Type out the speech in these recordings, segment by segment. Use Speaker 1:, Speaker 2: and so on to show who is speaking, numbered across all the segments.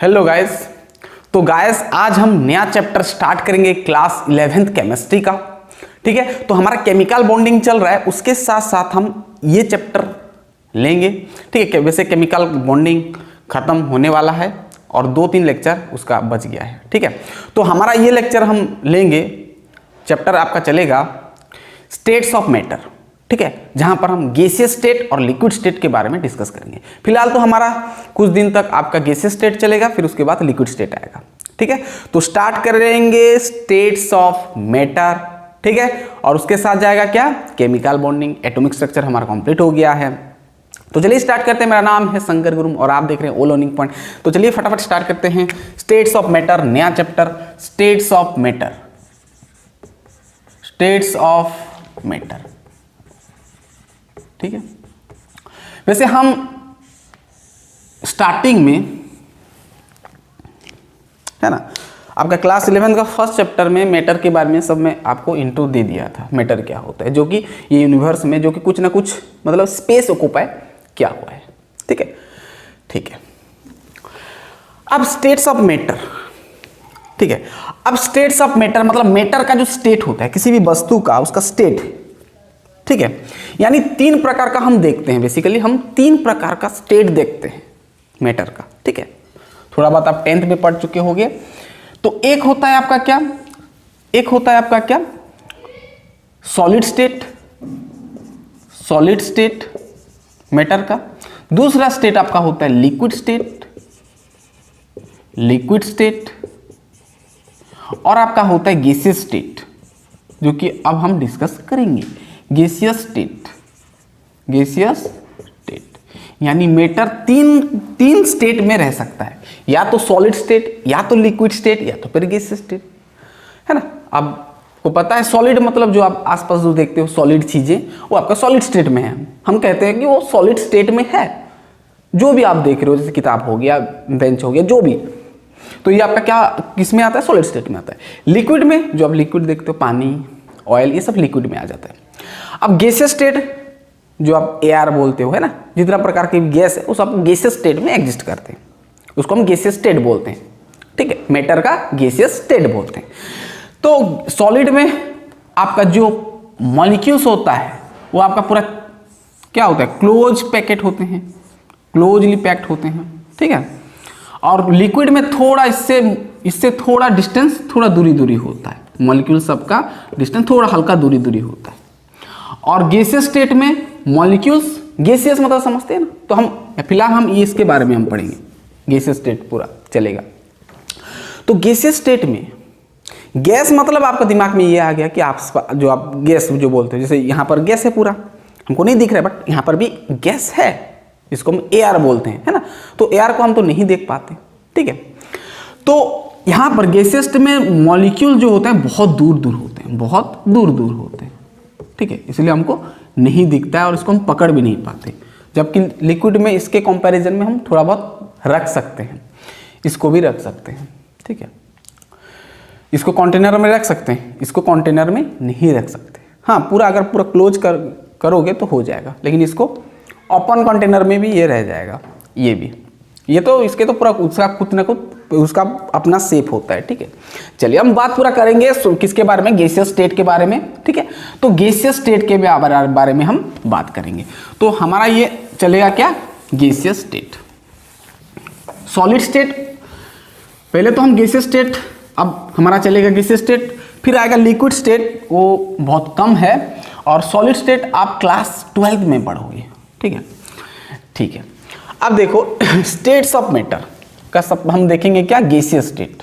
Speaker 1: Hello guys. तो guys आज हम नया चैप्टर स्टार्ट करेंगे क्लास 11th केमिस्ट्री का। ठीक है, तो हमारा केमिकल बॉन्डिंग चल रहा है, उसके साथ साथ हम ये चैप्टर लेंगे। ठीक है, वैसे केमिकल बॉन्डिंग खत्म होने वाला है और 2-3 लेक्चर उसका बच गया है। ठीक है, तो हमारा ये लेक्चर हम लेंगे, चैप्टर आपका चलेगा स्टेट्स ऑफ मैटर। ठीक है, जहां पर हम गैसियस स्टेट और लिक्विड स्टेट के बारे में डिस्कस करेंगे। फिलहाल तो हमारा कुछ दिन तक आपका गैसियस स्टेट चलेगा, फिर उसके बाद लिक्विड स्टेट आएगा। ठीक है, तो स्टार्ट करेंगे स्टेट्स ऑफ मैटर। ठीक है, और उसके साथ जाएगा क्या, केमिकल बॉन्डिंग, एटॉमिक स्ट्रक्चर हमारा कंप्लीट हो गया है। तो चलिए स्टार्ट करते हैं। मेरा नाम है शंकर गुरुम और आप देख रहे हैं ऑल लर्निंग पॉइंट। तो चलिए फटाफट स्टार्ट करते हैं। स्टेट्स ऑफ मैटर, नया chapter states of matter. States of matter, ठीक है। वैसे हम स्टार्टिंग में, है ना, आपका क्लास 11 का फर्स्ट चैप्टर में मैटर के बारे में सब में आपको इंट्रो दे दिया था। मैटर क्या होता है, जो कि ये यूनिवर्स में जो कि कुछ ना कुछ मतलब स्पेस ऑक्यूपाई क्या हुआ है। ठीक है, ठीक है। अब स्टेट्स ऑफ मैटर, ठीक है। अब स्टेट्स ऑफ मैटर मतलब मैटर का जो स्टेट होता है किसी भी वस्तु का, उसका स्टेट। ठीक है, यानी 3 प्रकार का हम देखते हैं। बेसिकली हम 3 प्रकार का स्टेट देखते हैं मैटर का। ठीक है, थोड़ा बहुत आप 10th में पढ़ चुके होंगे। तो एक होता है आपका क्या, एक होता है आपका क्या, solid state, solid state matter का। दूसरा स्टेट आपका होता है लिक्विड स्टेट, लिक्विड स्टेट। और आपका होता है गैसियस स्टेट, जो कि अब हम डिस्कस करेंगे। गैसियस स्टेट, गैसियस स्टेट यानी मैटर तीन स्टेट में रह सकता है, या तो सॉलिड स्टेट, या तो लिक्विड स्टेट, या तो फिर गैसियस स्टेट, है ना। आपको पता है सॉलिड मतलब जो आप आसपास जो देखते हो सॉलिड चीजें, वो आपका सॉलिड स्टेट में है। हम कहते हैं कि वो सॉलिड स्टेट में है, जो भी आप देख रहे हो, जैसे किताब हो गया, बेंच हो गया, जो भी। तो ये आपका क्या किस में आता है, सॉलिड स्टेट में आता है। लिक्विड में जो आप लिक्विड देखते हो, पानी, ऑयल, ये सब लिक्विड में आ जाता है। अब गैसियस स्टेट जो आप एयर बोलते हो, है ना, जितना प्रकार की गैस है उस आप गैसियस स्टेट में एग्जिस्ट करते हैं, उसको हम गैसियस स्टेट बोलते हैं। ठीक है, मैटर का गैसियस स्टेट बोलते हैं। तो सॉलिड में आपका जो मॉलिक्यूल्स होता है वो आपका पूरा क्या होता है, क्लोज पैकेट होते हैं, क्लोजली पैक्ड होते हैं। ठीक है, और लिक्विड में थोड़ा इससे थोड़ा डिस्टेंस, थोड़ा दूरी होता है, मॉलिक्यूल सबका डिस्टेंस थोड़ा हल्का दूरी होता है। और गैसियस स्टेट में मॉलिक्यूल्स, गैसियस मतलब समझते हैं ना, तो हम फिलहाल हम इसके बारे में हम पढ़ेंगे, गैसियस स्टेट पूरा चलेगा। तो गैसियस स्टेट में गैस मतलब आपका दिमाग में ये आ गया कि आप जो आप गैस जो बोलते हो, जैसे यहाँ पर गैस है पूरा, हमको नहीं दिख रहा है बट यहाँ पर भी गैस है, इसको हम एयर बोलते हैं, है ना। तो एयर को हम तो नहीं देख पाते। ठीक है, तो यहाँ पर गैसियस में मॉलिक्यूल जो होते हैं बहुत दूर होते हैं, बहुत दूर होते हैं। ठीक है, इसलिए हमको नहीं दिखता है और इसको हम पकड़ भी नहीं पाते। जबकि लिक्विड में इसके कंपैरिजन में हम थोड़ा बहुत रख सकते हैं, इसको भी रख सकते हैं। ठीक है, इसको कंटेनर में रख सकते हैं, इसको कंटेनर में नहीं रख सकते। हाँ, पूरा अगर पूरा क्लोज करोगे तो हो जाएगा, लेकिन इसको ओपन कंटेनर में भी ये रह जाएगा, ये भी। ये तो इसके तो पूरा उसका कुछ ना कुछ उसका अपना शेप होता है। ठीक है, चलिए हम बात पूरा करेंगे किसके बारे में, गैसियस स्टेट के बारे में। ठीक है, तो गैसियस स्टेट के बारे में हम बात करेंगे। तो हमारा ये चलेगा क्या, गैसियस स्टेट, सॉलिड स्टेट। पहले तो हम गैसियस स्टेट, अब हमारा चलेगा गैसियस स्टेट, फिर आएगा लिक्विड स्टेट, वो बहुत कम है, और सॉलिड स्टेट आप क्लास 12th में पढ़ोगे। ठीक है, ठीक है। अब देखो स्टेट्स ऑफ मैटर का सब हम देखेंगे क्या, गैसियस स्टेट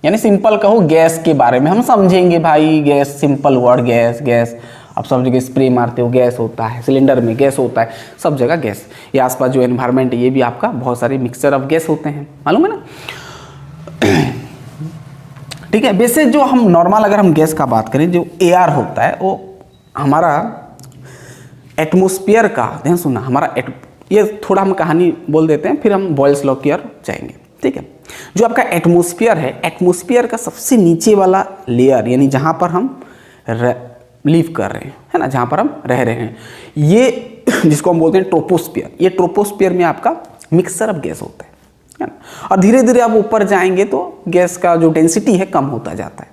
Speaker 1: यानी सिंपल कहो गैस के बारे में हम समझेंगे। भाई gas, simple word gas, gas आप सब जगह स्प्रे मारते हो, गैस होता है, सिलेंडर में गैस होता है, सब जगह गैस। ये आसपास जो एनवायरनमेंट है ये भी आपका बहुत सारे मिक्सचर ऑफ गैस होते हैं, मालूम है ना। ठीक है, वैसे जो हम नॉर्मल अगर हम गैस का बात करें, जो एयर होता है वो हमारा एटमोस्फियर का, ध्यान सुनना, हमारा ये थोड़ा हम कहानी बोल देते हैं, फिर हम बॉयल्स लॉ की ओर जाएंगे। ठीक है, जो आपका एटमॉस्फेयर है, एटमॉस्फेयर का सबसे नीचे वाला लेयर, यानी जहाँ पर हम लिव कर रहे हैं, है ना, जहाँ पर हम रह रहे हैं, ये जिसको हम बोलते हैं ट्रोपोस्फियर। ये ट्रोपोस्फियर में आपका मिक्सचर ऑफ गैस होता है है ना। और धीरे धीरे आप ऊपर जाएंगे तो गैस का जो डेंसिटी है कम होता जाता है,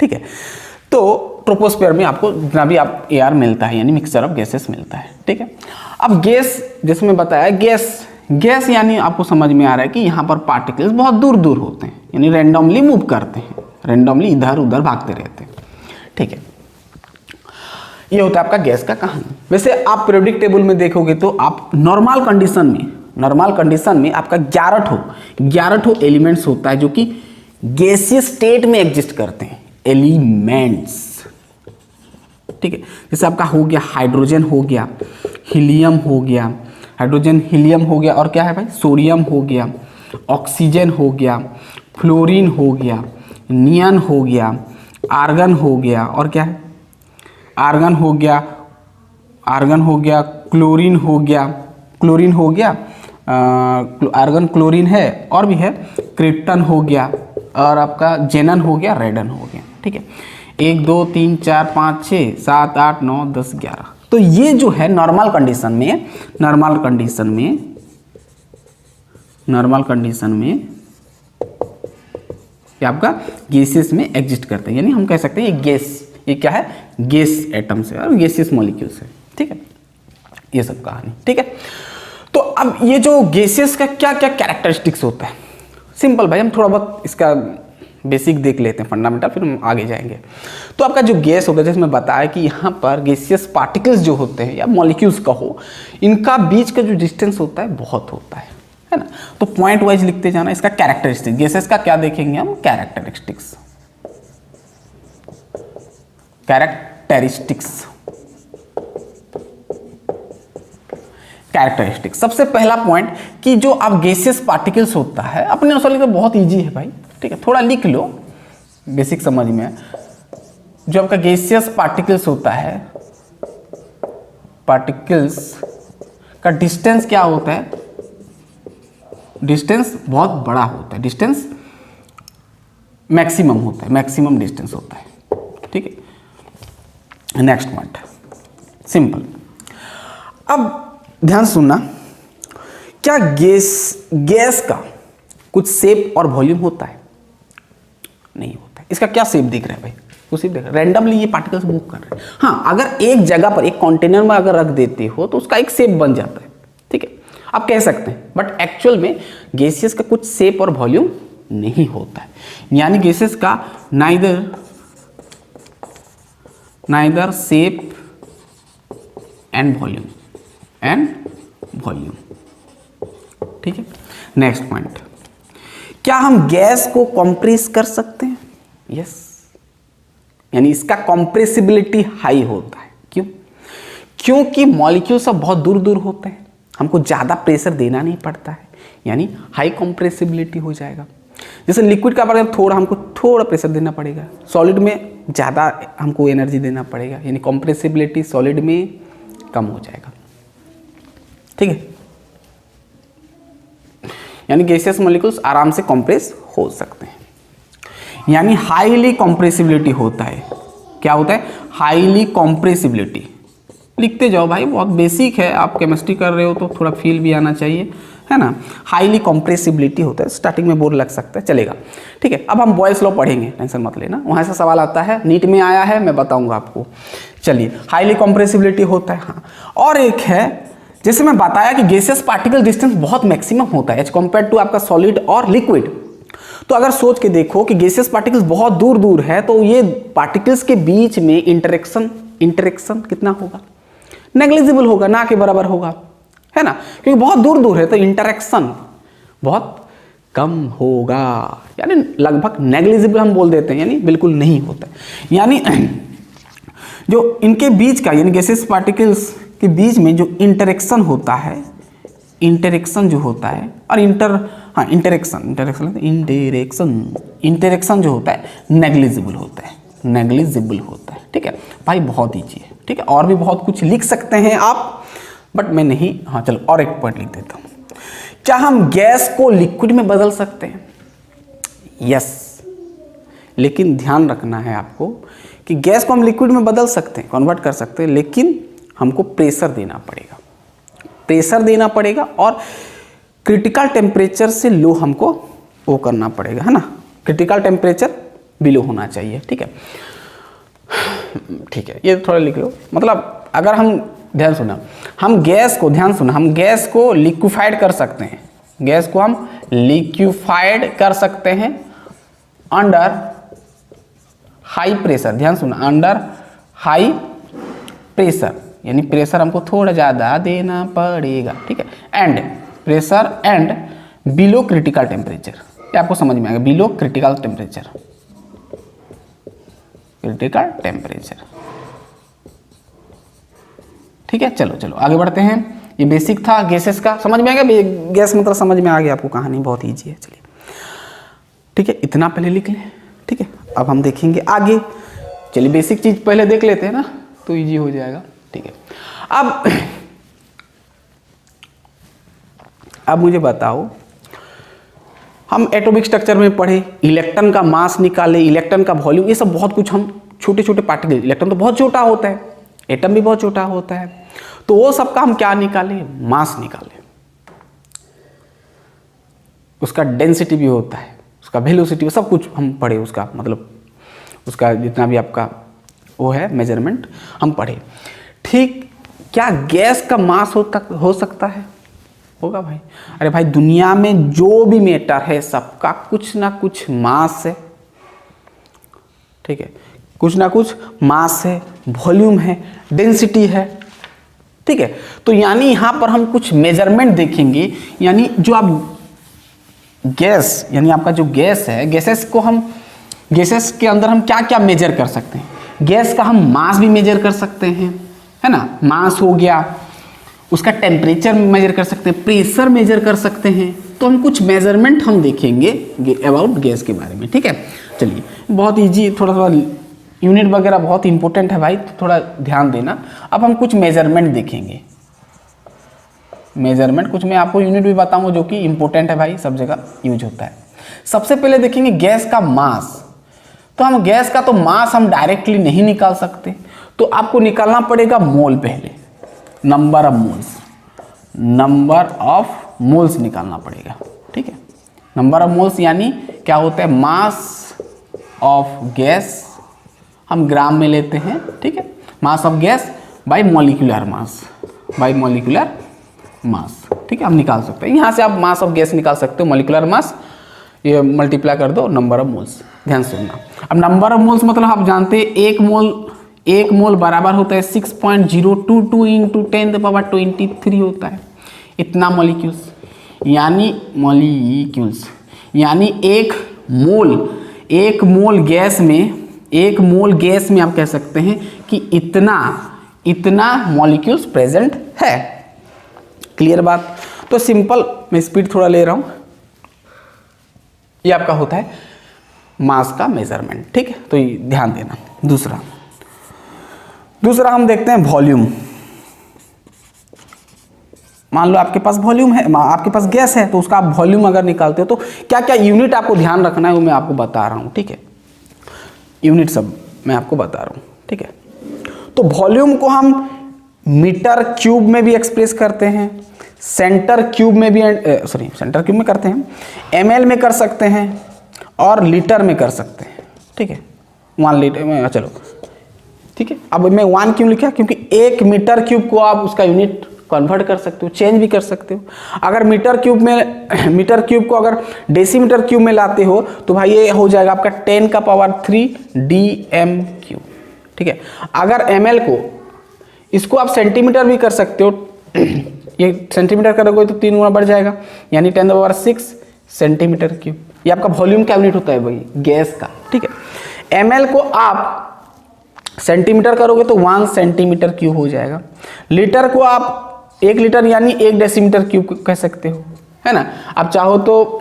Speaker 1: ठीक है। तो ट्रोपोस्फेयर में आपको जितना भी आप एयर मिलता है यानी मिक्सचर ऑफ गैसेस मिलता है, ठीक है। अब गैस जैसे मैं बताया, गैस यानी आपको समझ में आ रहा है कि यहाँ पर पार्टिकल्स बहुत दूर दूर होते हैं, यानी रैंडमली मूव करते हैं, रैंडमली इधर उधर भागते रहते हैं, ठीक है। ये होता है आपका गैस का कहानी। वैसे आप पीरियोडिक टेबल में देखोगे तो आप नॉर्मल कंडीशन में आपका 11 एलिमेंट्स होता है जो कि गैसियस स्टेट में एग्जिस्ट करते हैं, एलिमेंट्स, ठीक है। जैसे आपका हो गया हाइड्रोजन, हो गया हीलियम, हो गया हाइड्रोजन, हीलियम हो गया, और क्या है भाई, सोडियम हो गया, ऑक्सीजन हो गया, फ्लोरीन हो गया, नियन हो गया, आर्गन हो गया, और क्या है, आर्गन हो गया, क्लोरीन हो गया, आर्गन क्लोरीन है, और भी है क्रिप्टन हो गया, और आपका जेनन हो गया, रेडन हो गया, ठीक है। 1 2 3 4 5 6 7 8 9 10 11। तो ये जो है नॉर्मल कंडीशन में ये आपका गैसेस में एग्जिस्ट करते हैं, यानी हम कह सकते हैं ये गैस, ये क्या है, गैस एटम्स है और गैसियस मॉलिक्यूल्स है, ठीक है। ये सब कहानी, ठीक है। तो अब ये जो गैसेस का क्या क्या कैरेक्टरिस्टिक्स होता है, सिंपल भाई, हम थोड़ा बहुत इसका बेसिक देख लेते हैं, फंडामेंटल, फिर हम आगे जाएंगे। तो आपका जो गैस होता है, जैसे मैं बताया कि यहाँ पर गैसियस पार्टिकल्स जो होते हैं या मॉलिक्यूल्स कहो, इनका बीच का जो डिस्टेंस होता है बहुत होता है ना। तो पॉइंट वाइज लिखते जाना। इसका कैरेक्टरिस्टिक्स, गैसेस का क्या देखेंगे हम, कैरेक्टरिस्टिक्स। सबसे पहला पॉइंट कि जो अब गैसियस पार्टिकल्स होता है, अपने अनुसार लिखना बहुत इजी है भाई, ठीक है, थोड़ा लिख लो बेसिक समझ में। जो आपका गैसियस पार्टिकल्स होता है, पार्टिकल्स का डिस्टेंस क्या होता है, डिस्टेंस बहुत बड़ा होता है, डिस्टेंस मैक्सिमम होता है, मैक्सिमम डिस्टेंस होता है, ठीक है। Next point simple. अब ध्यान सुनना, क्या गैस का कुछ शेप और वॉल्यूम होता है? नहीं होता है। इसका क्या शेप दिख रहा है भाई, तो शेप देख रहा है, रैंडमली ये पार्टिकल्स मूव कर रहे हैं। हाँ, अगर एक जगह पर एक कंटेनर में अगर रख देते हो तो उसका एक शेप बन जाता है, ठीक है, आप कह सकते हैं। बट एक्चुअल में गैसियस का कुछ शेप और वॉल्यूम नहीं होता है, यानी गैसेस का नाइदर शेप एंड वॉल्यूम, ठीक है। नेक्स्ट पॉइंट, क्या हम गैस को कंप्रेस कर सकते हैं? यस, यानी इसका कंप्रेसिबिलिटी हाई होता है। क्यों? क्योंकि मॉलिक्यूल सब बहुत दूर दूर होते हैं, हमको ज़्यादा प्रेशर देना नहीं पड़ता है, यानी हाई कंप्रेसिबिलिटी हो जाएगा। जैसे लिक्विड का बारे थोड़ा हमको थोड़ा प्रेशर देना पड़ेगा, सॉलिड में ज़्यादा हमको एनर्जी देना पड़ेगा, यानी कंप्रेसिबिलिटी सॉलिड में कम हो जाएगा, ठीक है। यानी गैसियस मॉलिक्यूल्स आराम से कंप्रेस हो सकते हैं, यानी हाईली कंप्रेसिबिलिटी होता है। क्या होता है? Highly compressibility. लिखते जाओ भाई, बहुत बेसिक है, आप केमिस्ट्री कर रहे हो तो थोड़ा फील भी आना चाहिए, है ना। हाईली कंप्रेसिबिलिटी होता है, स्टार्टिंग में बोर लग सकता है, चलेगा, ठीक है। अब हम बॉयल्स लॉ पढ़ेंगे, टेंशन मत लेना, वहाँ से सवाल आता है, नीट में आया है, मैं बताऊंगा आपको। चलिए, हाईली कंप्रेसिबिलिटी होता है, हाँ। और एक है, जैसे मैं बताया कि गैसियस पार्टिकल डिस्टेंस बहुत मैक्सिमम होता है एज कम्पेयर टू आपका सॉलिड और लिक्विड। तो अगर सोच के देखो कि गैसियस पार्टिकल्स बहुत दूर दूर है, तो ये पार्टिकल्स के बीच में इंटरेक्शन कितना होगा? नेग्लिजिबल होगा, ना के बराबर होगा, है ना, क्योंकि बहुत दूर दूर है तो इंटरेक्शन बहुत कम होगा, यानी लगभग नेग्लिजिबल हम बोल देते हैं, यानी बिल्कुल नहीं होता है। यानी जो इनके बीच का, यानी गैसियस पार्टिकल्स के बीच में जो इंटरेक्शन होता है, इंटरेक्शन जो होता है, और इंटरेक्शन जो होता है नेग्लिजिबल होता है, ठीक है भाई, बहुत ईजी है, ठीक है। और भी बहुत कुछ लिख सकते हैं आप, बट मैं नहीं, हाँ चलो और एक पॉइंट लिख देता हूँ। क्या हम गैस को लिक्विड में बदल सकते हैं? यस, लेकिन ध्यान रखना है आपको कि गैस को हम लिक्विड में बदल सकते हैं, कन्वर्ट कर सकते हैं, लेकिन हमको प्रेशर देना पड़ेगा, और क्रिटिकल टेम्परेचर से लो हमको वो करना पड़ेगा, है ना, क्रिटिकल टेम्परेचर बिलो होना चाहिए, ठीक है। ठीक है, ये थोड़ा लिख लो। मतलब अगर हम ध्यान सुना, हम गैस को, ध्यान सुना, हम गैस को लिक्विफाइड कर सकते हैं, गैस को हम लिक्विफाइड कर सकते हैं अंडर हाई प्रेशर। ध्यान सुना, अंडर हाई प्रेशर, यानी प्रेशर हमको थोड़ा ज़्यादा देना पड़ेगा, ठीक है। And pressure and below critical temperature, ये आपको समझ में आएगा, below critical temperature, critical temperature, ठीक है। चलो चलो आगे बढ़ते हैं। ये बेसिक था गैसेस का, समझ में आ गया, गैस मतलब समझ में आ गया आपको, कहानी बहुत ईजी है। चलिए ठीक है, इतना पहले लिख लें, ठीक है। अब हम देखेंगे आगे। चलिए बेसिक चीज पहले देख लेते हैं ना, तो इजी हो जाएगा, ठीक है। अब मुझे बताओ, हम एटॉमिक स्ट्रक्चर में पढ़े, इलेक्ट्रॉन का मास निकाले, इलेक्ट्रॉन का वॉल्यूम, ये सब बहुत कुछ हम छोटे छोटे पार्टिकल, इलेक्ट्रॉन तो बहुत छोटा होता है, एटम भी बहुत छोटा होता है, तो वो सब का हम क्या निकाले, मास निकाले। उसका डेंसिटी भी होता है, उसका वेलोसिटी, सब कुछ हम पढ़े, उसका मतलब उसका जितना भी आपका वो है मेजरमेंट हम पढ़े, ठीक। क्या गैस का मास हो सकता है? होगा भाई। अरे भाई, दुनिया में जो भी मैटर है सबका कुछ ना कुछ मास है, ठीक है, कुछ ना कुछ मास है, वॉल्यूम है, डेंसिटी है, ठीक है। तो यानी यहां पर हम कुछ मेजरमेंट देखेंगे, यानी जो आप गैस, यानी आपका जो गैस है, गैसेस के अंदर हम क्या क्या मेजर कर सकते हैं। गैस का हम मास भी मेजर कर सकते हैं, है ना, मास हो गया, उसका टेम्परेचर मेजर कर सकते हैं, प्रेशर मेजर कर सकते हैं। तो हम कुछ मेजरमेंट हम देखेंगे अबाउट गैस के बारे में, ठीक है। चलिए, बहुत इजी, थोड़ा थोड़ा यूनिट वगैरह बहुत इंपॉर्टेंट है भाई, तो थोड़ा ध्यान देना। अब हम कुछ मेजरमेंट देखेंगे, मेजरमेंट कुछ मैं आपको यूनिट भी बताऊंगा जो कि इंपॉर्टेंट है भाई, सब जगह यूज होता है। सबसे पहले देखेंगे गैस का मास। तो हम गैस का तो मास हम डायरेक्टली नहीं निकाल सकते, तो आपको निकालना पड़ेगा मोल पहले, number of moles, number of moles निकालना पड़ेगा, ठीक है। नंबर ऑफ मोल्स यानी क्या होता है, मास ऑफ गैस हम ग्राम में लेते हैं, ठीक है। Mass of gas bye molecular mass, bye molecular mass, ठीक है, हम निकाल सकते हैं। यहाँ से आप मास ऑफ गैस निकाल सकते हो, मॉलिक्यूलर मास, ये मल्टीप्लाई कर दो नंबर ऑफ मोल्स। ध्यान सुनना, अब नंबर ऑफ मोल्स मतलब आप जानते हैं एक मोल बराबर होता है 6.022 इंटू 10⁻23 होता है, इतना मॉलिक्यूल्स, यानी एक मोल गैस में आप कह सकते हैं कि इतना मॉलिक्यूल्स प्रेजेंट है। क्लियर बात? तो सिंपल, मैं स्पीड थोड़ा ले रहा हूं, ये आपका होता है मास का मेजरमेंट, ठीक है। तो ये ध्यान देना। दूसरा हम देखते हैं वॉल्यूम। मान लो आपके पास वॉल्यूम है, आपके पास गैस है, तो उसका आप वॉल्यूम अगर निकालते हो तो क्या क्या यूनिट आपको ध्यान रखना है वो मैं आपको बता रहा हूं, ठीक है। यूनिट सब मैं आपको बता रहा हूं, ठीक है। तो वॉल्यूम को हम मीटर क्यूब में भी एक्सप्रेस करते हैं, सेंटर क्यूब में करते हैं, ml में कर सकते हैं और लीटर में कर सकते हैं, ठीक है। 1 लीटर में, चलो ठीक है। अब मैं 1 क्यों लिखा, क्योंकि 1 मीटर क्यूब को आप उसका यूनिट कन्वर्ट कर सकते हो, चेंज भी कर सकते हो। अगर मीटर क्यूब को अगर डेसीमीटर क्यूब में लाते हो तो भाई ये हो जाएगा आपका 10⁻³ dm³, ठीक है। अगर ml को, इसको आप सेंटीमीटर भी कर सकते हो, ये सेंटीमीटर करोगे तो 3 गुना बढ़ जाएगा, यानी 10⁻6 सेंटीमीटर क्यूब। ये आपका वॉल्यूम का यूनिट होता है भाई गैस का, ठीक है। ml को आप सेंटीमीटर करोगे तो 1 सेंटीमीटर क्यूब हो जाएगा। लीटर को आप 1 लीटर यानी 1 डेसीमीटर क्यूब कह सकते हो, है ना। आप चाहो तो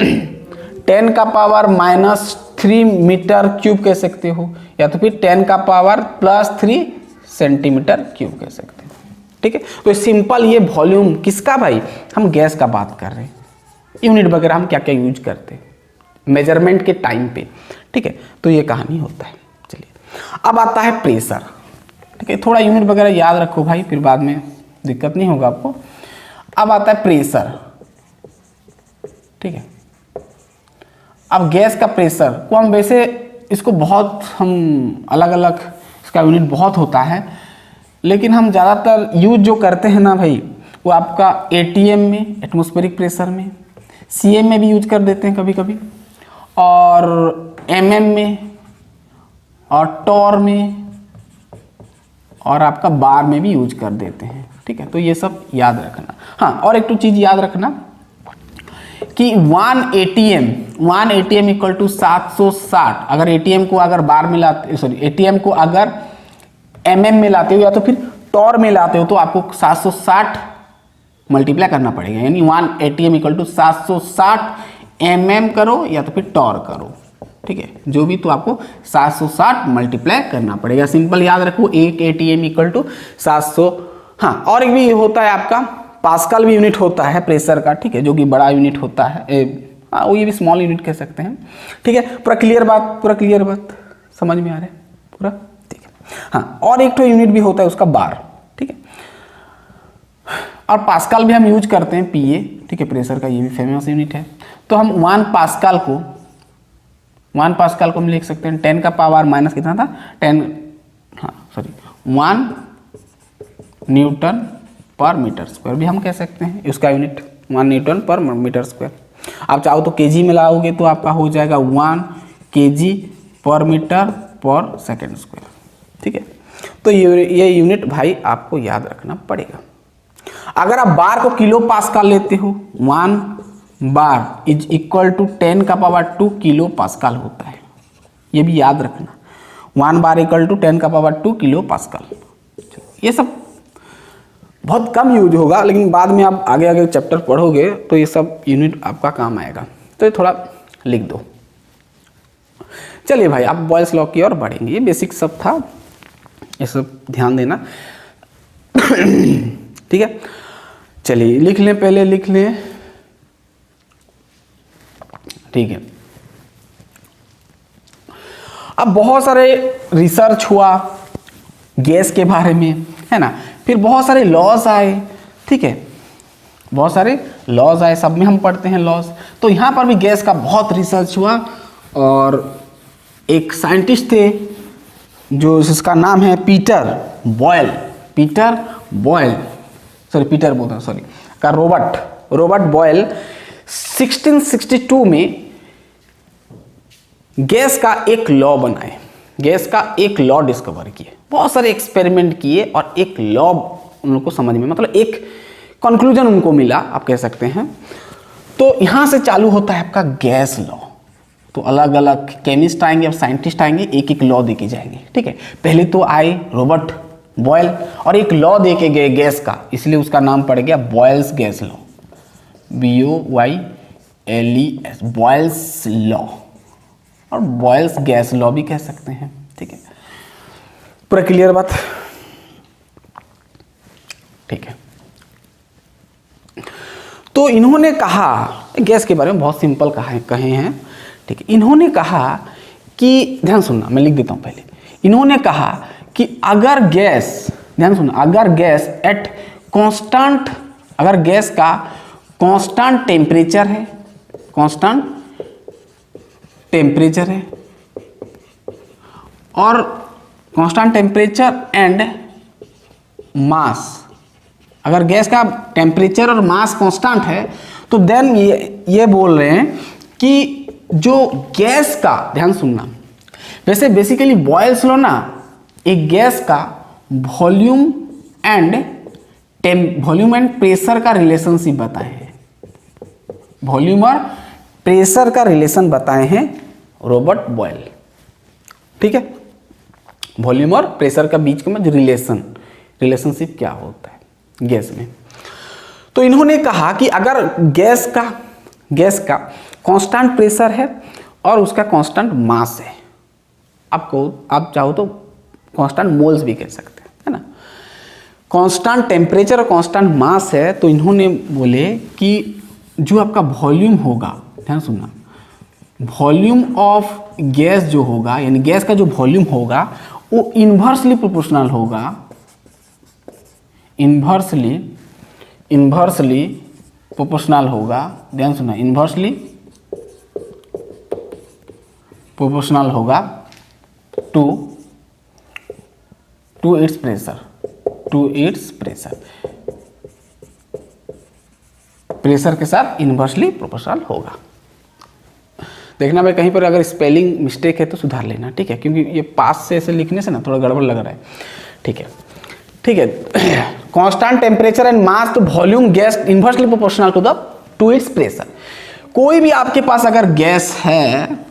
Speaker 1: 10⁻³ मीटर क्यूब कह सकते हो, या तो फिर 10⁻+3 सेंटीमीटर क्यूब कह सकते हो, ठीक है। तो सिंपल ये वॉल्यूम किसका भाई, हम गैस का बात कर रहे हैं। यूनिट वगैरह हम क्या क्या यूज करते हैं मेजरमेंट के टाइम पे, ठीक है। तो ये कहानी होता है। चलिए, अब आता है प्रेशर, ठीक है। थोड़ा यूनिट वगैरह याद रखो भाई, फिर बाद में दिक्कत नहीं होगा आपको। अब आता है प्रेशर। ठीक है। अब गैस का प्रेशर को हम वैसे इसको बहुत हम अलग अलग इसका यूनिट बहुत होता है, लेकिन हम ज़्यादातर यूज जो करते हैं ना भाई वो आपका एटीएम में, एटमॉस्फेरिक प्रेशर में, सीएम में भी यूज कर देते हैं कभी कभी, और एमएम में, और टॉर में, और आपका बार में भी यूज कर देते हैं। ठीक है, तो ये सब याद रखना। हाँ, और एक तो चीज़ याद रखना कि 1 ATM इक्वल टू 760। अगर एटीएम को अगर बार में लाते, सॉरी एटीएम को अगर एमएम में लाते हो या तो फिर टॉर में लाते हो तो आपको 760 मल्टीप्लाई करना पड़ेगा, यानी 1 ATM इक्वल टू 760 एमएम करो या तो फिर टॉर करो। ठीक है, जो भी तो आपको 760 मल्टीप्लाई करना पड़ेगा। सिंपल याद रखो, 1 ATM इक्वल टू 700। हाँ, और एक भी होता है आपका पास्कल भी यूनिट होता है प्रेशर का, ठीक है, जो कि बड़ा यूनिट होता है। हाँ, वो ये भी स्मॉल यूनिट कह सकते हैं। ठीक है, पूरा क्लियर बात समझ में आ रहा है पूरा? ठीक है। हाँ, और एक तो यूनिट भी होता है उसका बार। ठीक है, और पास्कल भी हम यूज करते हैं, पीए। ठीक है, प्रेशर का ये भी फेमस यूनिट है। तो हम 1 पास्कल को हम लिख सकते हैं 10 का पावर माइनस कितना था, 1 न्यूटन पर मीटर स्क्वायर भी हम कह सकते हैं। उसका यूनिट 1 न्यूटन पर मीटर स्क्वायर। आप चाहो तो केजी में लाओगे तो आपका हो जाएगा 1 kg पर मीटर पर सेकेंड स्क्वायर। ठीक है, तो ये यूनिट भाई आपको याद रखना पड़ेगा। अगर आप बार को किलो पास्कल लेते हो, 1 बार इज इक्वल टू 10 का पावर 2 किलो पास्कल होता है, ये भी याद रखना। 1 बार इक्वल टू 10 का पावर 2 किलो पास्कल। ये सब बहुत कम यूज होगा, लेकिन बाद में आप आगे आगे चैप्टर पढ़ोगे तो ये सब यूनिट आपका काम आएगा, तो ये थोड़ा लिख दो। चलिए भाई, आप बॉयल्स लॉ की ओर बढ़ेंगे। ये बेसिक सब था, ये सब ध्यान देना। ठीक है, चलिए लिख लें, पहले लिख लें। ठीक है, अब बहुत सारे रिसर्च हुआ गैस के बारे में, है ना, फिर बहुत सारे लॉज आए। ठीक है, बहुत सारे लॉज आए, सब में हम पढ़ते हैं लॉज। तो यहाँ पर भी गैस का बहुत रिसर्च हुआ, और एक साइंटिस्ट थे जो जिसका नाम है पीटर बॉयल का रॉबर्ट बॉयल 1662 में गैस का एक लॉ बनाए, गैस का एक लॉ डिस्कवर किए। बहुत सारे एक्सपेरिमेंट किए और एक लॉ उन लोग को समझ में, मतलब एक कंक्लूजन उनको मिला, आप कह सकते हैं। तो यहाँ से चालू होता है आपका गैस लॉ। तो अलग अलग केमिस्ट आएंगे और साइंटिस्ट आएंगे, एक एक लॉ दे के जाएंगे। ठीक है, पहले तो आए रॉबर्ट बॉयल और एक लॉ दे के गए गैस का, इसलिए उसका नाम पड़ गया Boyle's gas law, BOYLES, Boyle's law, और बॉयल्स गैस लॉ भी कह सकते हैं। ठीक है, पूरा क्लियर बात? ठीक है, तो इन्होंने कहा, गैस के बारे में बहुत सिंपल कहे हैं। ठीक है, इन्होंने कहा कि, ध्यान सुनना, मैं लिख देता हूं पहले। इन्होंने कहा कि अगर गैस, ध्यान सुनना, अगर गैस एट कांस्टेंट, अगर गैस का कांस्टेंट टेम्परेचर है, कांस्टेंट टेम्परेचर है, और कांस्टेंट टेम्परेचर एंड मास, अगर गैस का टेम्परेचर और मास कांस्टेंट है, तो देन ये बोल रहे हैं कि जो गैस का, ध्यान सुनना, वैसे बेसिकली बॉयल्स लॉ ना एक गैस का वॉल्यूम एंड प्रेशर का रिलेशनशिप बताए हैं, वॉल्यूम और प्रेशर का रिलेशन बताए हैं रॉबर्ट बॉयल। ठीक है, वॉल्यूम और प्रेशर का बीच में जो रिलेशनशिप क्या होता है गैस में। तो इन्होंने कहा कि अगर गैस का कांस्टेंट प्रेशर है और उसका कांस्टेंट मास है, आप चाहो तो कांस्टेंट मोल्स भी कह सकते हैं, है ना, कांस्टेंट टेम्परेचर और कांस्टेंट मास है, तो इन्होंने बोले कि जो आपका वॉल्यूम होगा, ध्यान सुनना, वॉल्यूम ऑफ गैस जो होगा, यानी गैस का जो वॉल्यूम होगा वो इन्वर्सली प्रोपोर्शनल होगा, इन्वर्सली प्रोपोर्शनल होगा, ध्यान सुना, इन्वर्सली प्रोपोर्शनल होगा टू इट्स प्रेशर, प्रेशर के साथ इन्वर्सली प्रोपोर्शनल होगा। देखना भाई कहीं पर अगर स्पेलिंग मिस्टेक है तो सुधार लेना, ठीक है, क्योंकि ये पास से ऐसे लिखने से ना थोड़ा गड़बड़ लग रहा है, ठीक है, ठीक है। Constant temperature and mass to volume gas inversely proportional to its pressure. कोई भी आपके पास अगर गैस है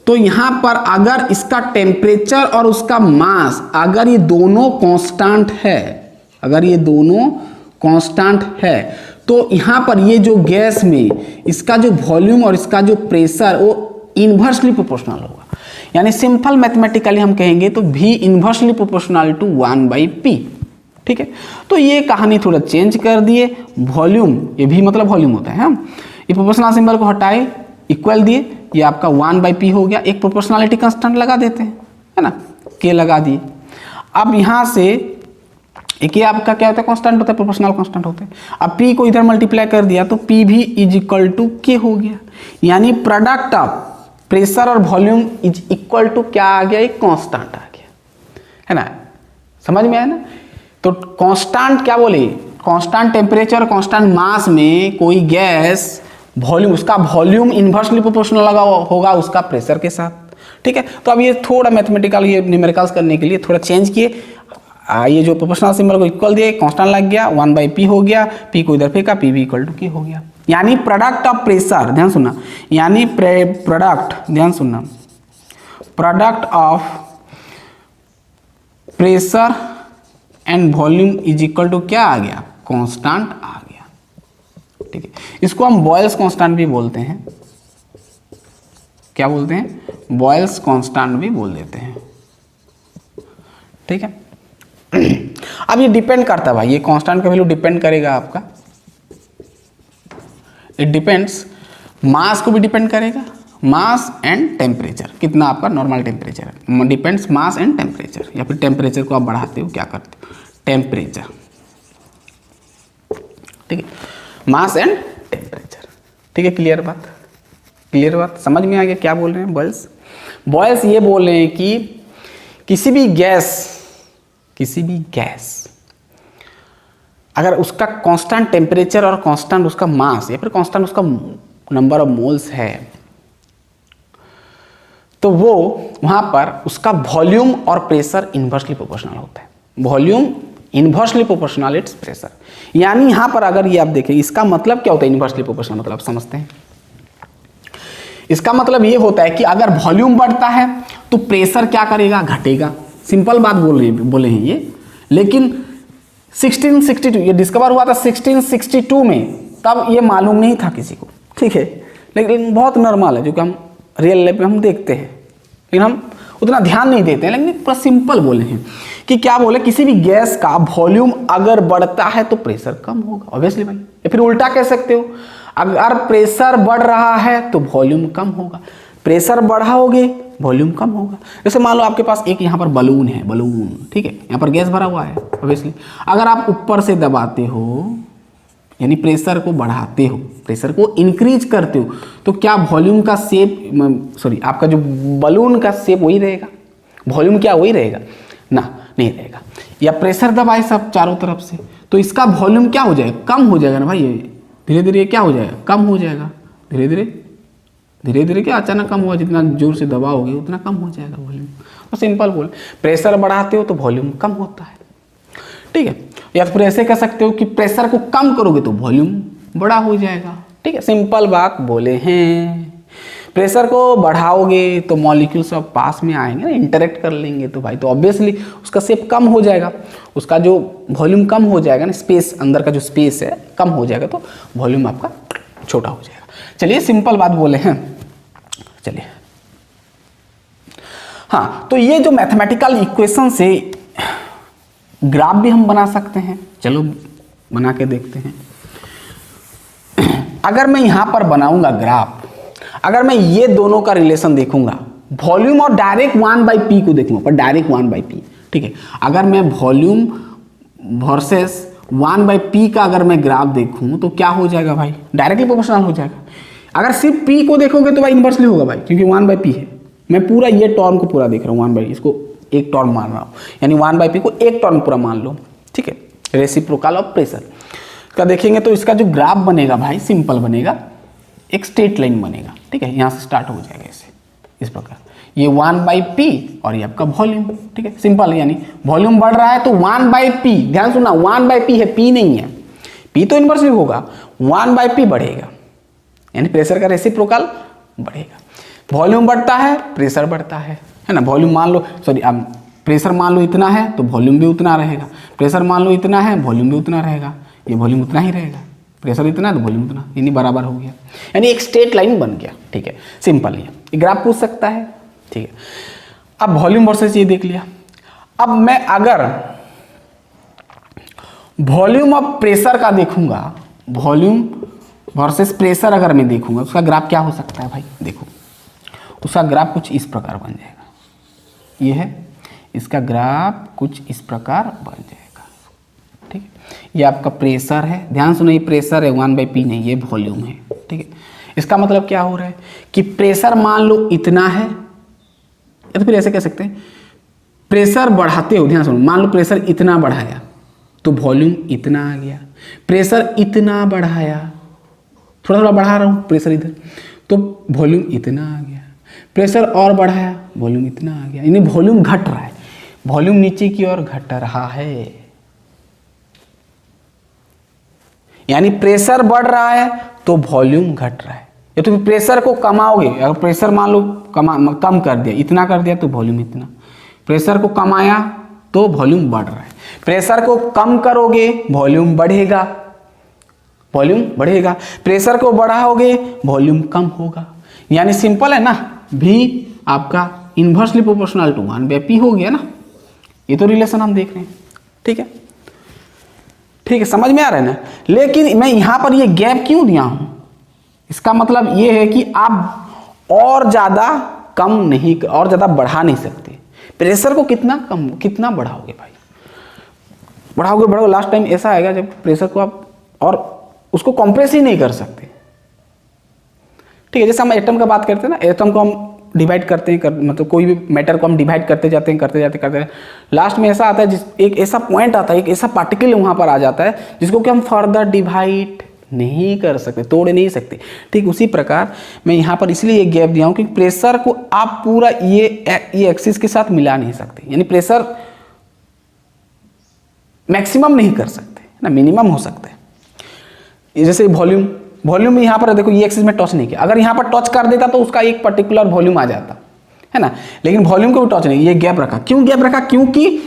Speaker 1: तो यहां पर अगर इसका टेम्परेचर और उसका मास अगर ये दोनों कांस्टेंट है, अगर ये दोनों कांस्टेंट है तो यहां पर ये जो गैस में इसका जो वॉल्यूम और इसका जो प्रेशर वो इन्वर्सली प्रोपोर्शनल होगा। यानी सिंपल मैथमेटिकली हम कहेंगे तो V inversely proportional to 1/P, ठीक है। तो ये कहानी थोड़ा चेंज कर दिए, वॉल्यूम, ये भी मतलब वॉल्यूम होता है, हम ये प्रोपोर्शनल सिंबल को हटाए, इक्वल दिए, ये आपका 1/P हो गया। एक प्रोपोर्शनलिटी कांस्टेंट लगा देते हैं, है ना, K लगा दिए। अब यहां से एक ये आपका क्या होता है, कांस्टेंट होता है, प्रोपोर्शनल कांस्टेंट होते हैं। अब P को इधर मल्टीप्लाई कर दिया तो P भी इज इक्वल टू K हो गया। यानी प्रोडक्ट ऑफ प्रेशर और वॉल्यूम इज इक्वल टू क्या आ गया, एक कांस्टेंट आ गया, है ना, समझ में आया ना। तो कांस्टेंट क्या बोले, कांस्टेंट टेम्परेचर, कांस्टेंट मास में कोई गैस वॉल्यूम, उसका वॉल्यूम इन्वर्सली प्रोपोर्शनल लगा होगा उसका प्रेशर के साथ, ठीक है। तो अब ये थोड़ा मैथमेटिकल, ये न्यूमेरिकल्स करने के लिए थोड़ा चेंज किए, ये जो प्रोपोर्शनल सिंबल को इक्वल दिए, कांस्टेंट लग गया, 1/P हो गया, P को इधर फेंका, P भी इक्वल टू K हो गया। यानी प्रोडक्ट ऑफ प्रेशर, ध्यान सुनना, यानी प्रोडक्ट, ध्यान सुनना, product of pressure and volume is equal to क्या आ गया, कांस्टेंट आ गया, ठीक है। इसको हम बॉयल्स कांस्टेंट भी बोलते हैं, क्या बोलते हैं, बॉयल्स कांस्टेंट भी बोल देते हैं, ठीक है। अब ये डिपेंड करता है भाई, ये कांस्टेंट का वैल्यू डिपेंड करेगा आपका, इट डिपेंड्स, मास को भी डिपेंड करेगा, मास एंड टेम्परेचर, कितना आपका नॉर्मल टेम्परेचर है, डिपेंड्स मास एंड टेम्परेचर, या फिर टेम्परेचर को आप बढ़ाते हो, क्या करते हो, टेम्परेचर, ठीक है, मास एंड टेम्परेचर, ठीक है। क्लियर बात, क्लियर बात, समझ में आ गया क्या बोल रहे हैं बॉयल्स। बॉयल्स ये बोल रहे हैं कि किसी भी गैस अगर उसका कांस्टेंट टेम्परेचर और कांस्टेंट उसका मास या फिर कांस्टेंट उसका नंबर ऑफ मोल्स है, तो वो वहां पर उसका वॉल्यूम और प्रेशर इन्वर्सली प्रोपोर्शनल होता है, volume inversely proportional it's pressure. यानी यहां पर अगर ये आप देखें, इसका मतलब क्या होता है इन्वर्सली प्रोपोर्शनल, मतलब समझते हैं, इसका मतलब ये होता है कि अगर वॉल्यूम बढ़ता है तो प्रेशर क्या करेगा, घटेगा। सिंपल बात बोले हैं ये, लेकिन 1662 ये डिस्कवर हुआ था 1662 में, तब ये मालूम नहीं था किसी को, ठीक है, लेकिन बहुत नॉर्मल है, जो कि हम रियल लाइफ में हम देखते हैं, लेकिन हम उतना ध्यान नहीं देते हैं। लेकिन पूरा सिंपल बोले हैं कि क्या बोले, किसी भी गैस का वॉल्यूम अगर बढ़ता है तो प्रेशर कम होगा, ऑब्वियसली भाई। या फिर उल्टा कह सकते हो, अगर प्रेशर बढ़ रहा है तो वॉल्यूम कम होगा, प्रेशर बढ़ाओगे वॉल्यूम कम होगा। जैसे मान लो आपके पास एक यहाँ पर बलून है, बलून, ठीक है, यहाँ पर गैस भरा हुआ है, ऑब्वियसली अगर आप ऊपर से दबाते हो, यानी प्रेशर को बढ़ाते हो, प्रेशर को इंक्रीज करते हो, तो क्या वॉल्यूम का शेप, सॉरी आपका जो बलून का शेप वही रहेगा, वॉल्यूम क्या वही रहेगा ना, नहीं रहेगा। या प्रेशर दबाए सब चारों तरफ से, तो इसका वॉल्यूम क्या हो जाएगा, कम हो जाएगा ना भाई, धीरे धीरे क्या हो जाएगा, कम हो जाएगा, धीरे धीरे क्या अचानक कम हुआ, जितना जोर से दबाओगे उतना कम हो जाएगा वॉल्यूम। तो सिंपल बोल, प्रेशर बढ़ाते हो तो वॉल्यूम कम होता है, ठीक है। या फिर ऐसे कह सकते हो कि प्रेशर को कम करोगे तो वॉल्यूम बड़ा हो जाएगा, ठीक है, सिंपल बात बोले हैं। प्रेशर को बढ़ाओगे तो मॉलिक्यूल सब पास में आएंगे ना, इंटरेक्ट कर लेंगे, तो भाई तो ऑब्वियसली उसका शेप कम हो जाएगा, उसका जो वॉल्यूम कम हो जाएगा ना, स्पेस अंदर का जो स्पेस है कम हो जाएगा, तो वॉल्यूम आपका छोटा हो जाएगा। चलिए सिंपल बात बोले हैं, चलिए हाँ, तो ये जो मैथमेटिकल इक्वेशन से ग्राफ भी हम बना सकते हैं, चलो बना के देखते हैं। अगर मैं यहां पर बनाऊंगा ग्राफ, अगर मैं ये दोनों का रिलेशन देखूंगा, वॉल्यूम और डायरेक्ट 1/P को देखूंगा, पर डायरेक्ट 1/P, ठीक है। अगर मैं वॉल्यूम वर्सेस 1/p का अगर मैं ग्राफ देखूं तो क्या हो जाएगा भाई, डायरेक्टली प्रोपोर्शनल हो जाएगा। अगर सिर्फ p को देखोगे तो भाई इन्वर्सली होगा भाई, क्योंकि 1/p है। मैं पूरा ये टर्म को पूरा देख रहा हूँ, 1/, इसको एक टर्म मान रहा हूँ, यानी 1/p को एक टर्म पूरा मान लो, ठीक है। रेसिप्रोकल ऑफ प्रेशर का देखेंगे तो इसका जो ग्राफ बनेगा भाई सिंपल बनेगा, एक स्ट्रेट लाइन बनेगा, ठीक है। यहाँ से स्टार्ट हो जाएगा ऐसे, इस प्रकार, ये 1/p और ये आपका वॉल्यूम, ठीक है, सिंपल। यानी वॉल्यूम बढ़ रहा है तो 1/p, ध्यान सुनना, 1/p है, p नहीं है, p तो इन्वर्सली होगा, 1/p बढ़ेगा, यानी प्रेशर का रेसिप्रोकल बढ़ेगा। वॉल्यूम बढ़ता है, प्रेशर बढ़ता है ना। वॉल्यूम मान लो, सॉरी, अब प्रेशर मान लो इतना है तो वॉल्यूम भी उतना रहेगा, प्रेशर मान लो इतना है, वॉल्यूम भी उतना रहेगा, ये वॉल्यूम उतना ही रहेगा, प्रेशर इतना है तो वॉल्यूम उतना, यानी बराबर हो गया, यानी एक स्ट्रेट लाइन बन गया, ठीक है, सिंपल है। ये ग्राफ पूछ सकता है, ठीक है। अब वॉल्यूम वर्सेस ये देख लिया। अब मैं अगर वॉल्यूम ऑफ प्रेशर का देखूंगा, वॉल्यूम वर्सेस प्रेशर अगर मैं देखूंगा, उसका ग्राफ क्या हो सकता है भाई, देखो उसका ग्राफ कुछ इस प्रकार बन जाएगा, ये है इसका ग्राफ कुछ इस प्रकार बन जाएगा, ठीक है। ये आपका प्रेशर है, ध्यान सुनो, ये प्रेशर है, 1/p नहीं, ये वॉल्यूम है, ठीक है। इसका मतलब क्या हो रहा है कि प्रेशर मान लो इतना है, या तो फिर ऐसे कह सकते हैं, प्रेशर बढ़ाते हो, ध्यान सुनो, मान लो प्रेशर इतना बढ़ाया तो वॉल्यूम इतना आ गया, प्रेशर इतना बढ़ाया, थोड़ा थोड़ा बढ़ा रहा हूँ प्रेशर इधर, तो वॉल्यूम इतना आ गया, प्रेशर और बढ़ाया, वॉल्यूम इतना आ गया, यानी वॉल्यूम घट रहा है, वॉल्यूम नीचे की ओर घट रहा है, यानी प्रेशर बढ़ रहा है तो वॉल्यूम घट रहा है। या तो प्रेशर को कमाओगे, अगर प्रेशर मान लो कम कर दिया, इतना कर दिया तो वॉल्यूम इतना, प्रेशर को कमाया तो वॉल्यूम बढ़ रहा है, प्रेशर को कम करोगे वॉल्यूम बढ़ेगा, वॉल्यूम बढ़ेगा, प्रेशर को बढ़ाओगे वॉल्यूम कम होगा, यानी सिंपल है ना, भी आपका इन्वर्सली प्रोपोर्शनल टू 1/p हो गया ना। ये तो रिलेशन हम देख रहे हैं, ठीक है, ठीक है, समझ में आ रहा है ना। लेकिन मैं यहां पर ये गैप क्यों दिया हूं, इसका मतलब ये है कि आप और ज्यादा कम नहीं, और ज्यादा बढ़ा नहीं सकते। प्रेशर को कितना बढ़ाओगे भाई, बढ़ाओगे, लास्ट टाइम ऐसा आएगा जब प्रेशर को आप और उसको कंप्रेस ही नहीं कर सकते, ठीक है। जैसे हम एटम का बात करते हैं ना, एटम को हम डिवाइड करते हैं, मतलब कोई भी मैटर को हम डिवाइड करते जाते, लास्ट में ऐसा आता है, एक ऐसा पॉइंट आता है, एक ऐसा पार्टिकल वहां पर आ जाता है जिसको कि हम फर्दर डिवाइड नहीं कर सकते, तोड़ नहीं सकते, ठीक। उसी प्रकार मैं यहाँ पर इसलिए ये गैप दिया हूँ कि प्रेशर को आप पूरा ये एक्सिस के साथ मिला नहीं सकते, यानी प्रेशर मैक्सिमम नहीं कर सकते ना, मिनिमम हो सकता है। जैसे वॉल्यूम यहाँ पर देखो, ये एक्सिस में टच नहीं किया, अगर यहाँ पर टच कर देता तो उसका एक पर्टिकुलर वॉल्यूम आ जाता है ना, लेकिन वॉल्यूम को भी टच नहीं, ये गैप रखा। क्यों गैप रखा, क्योंकि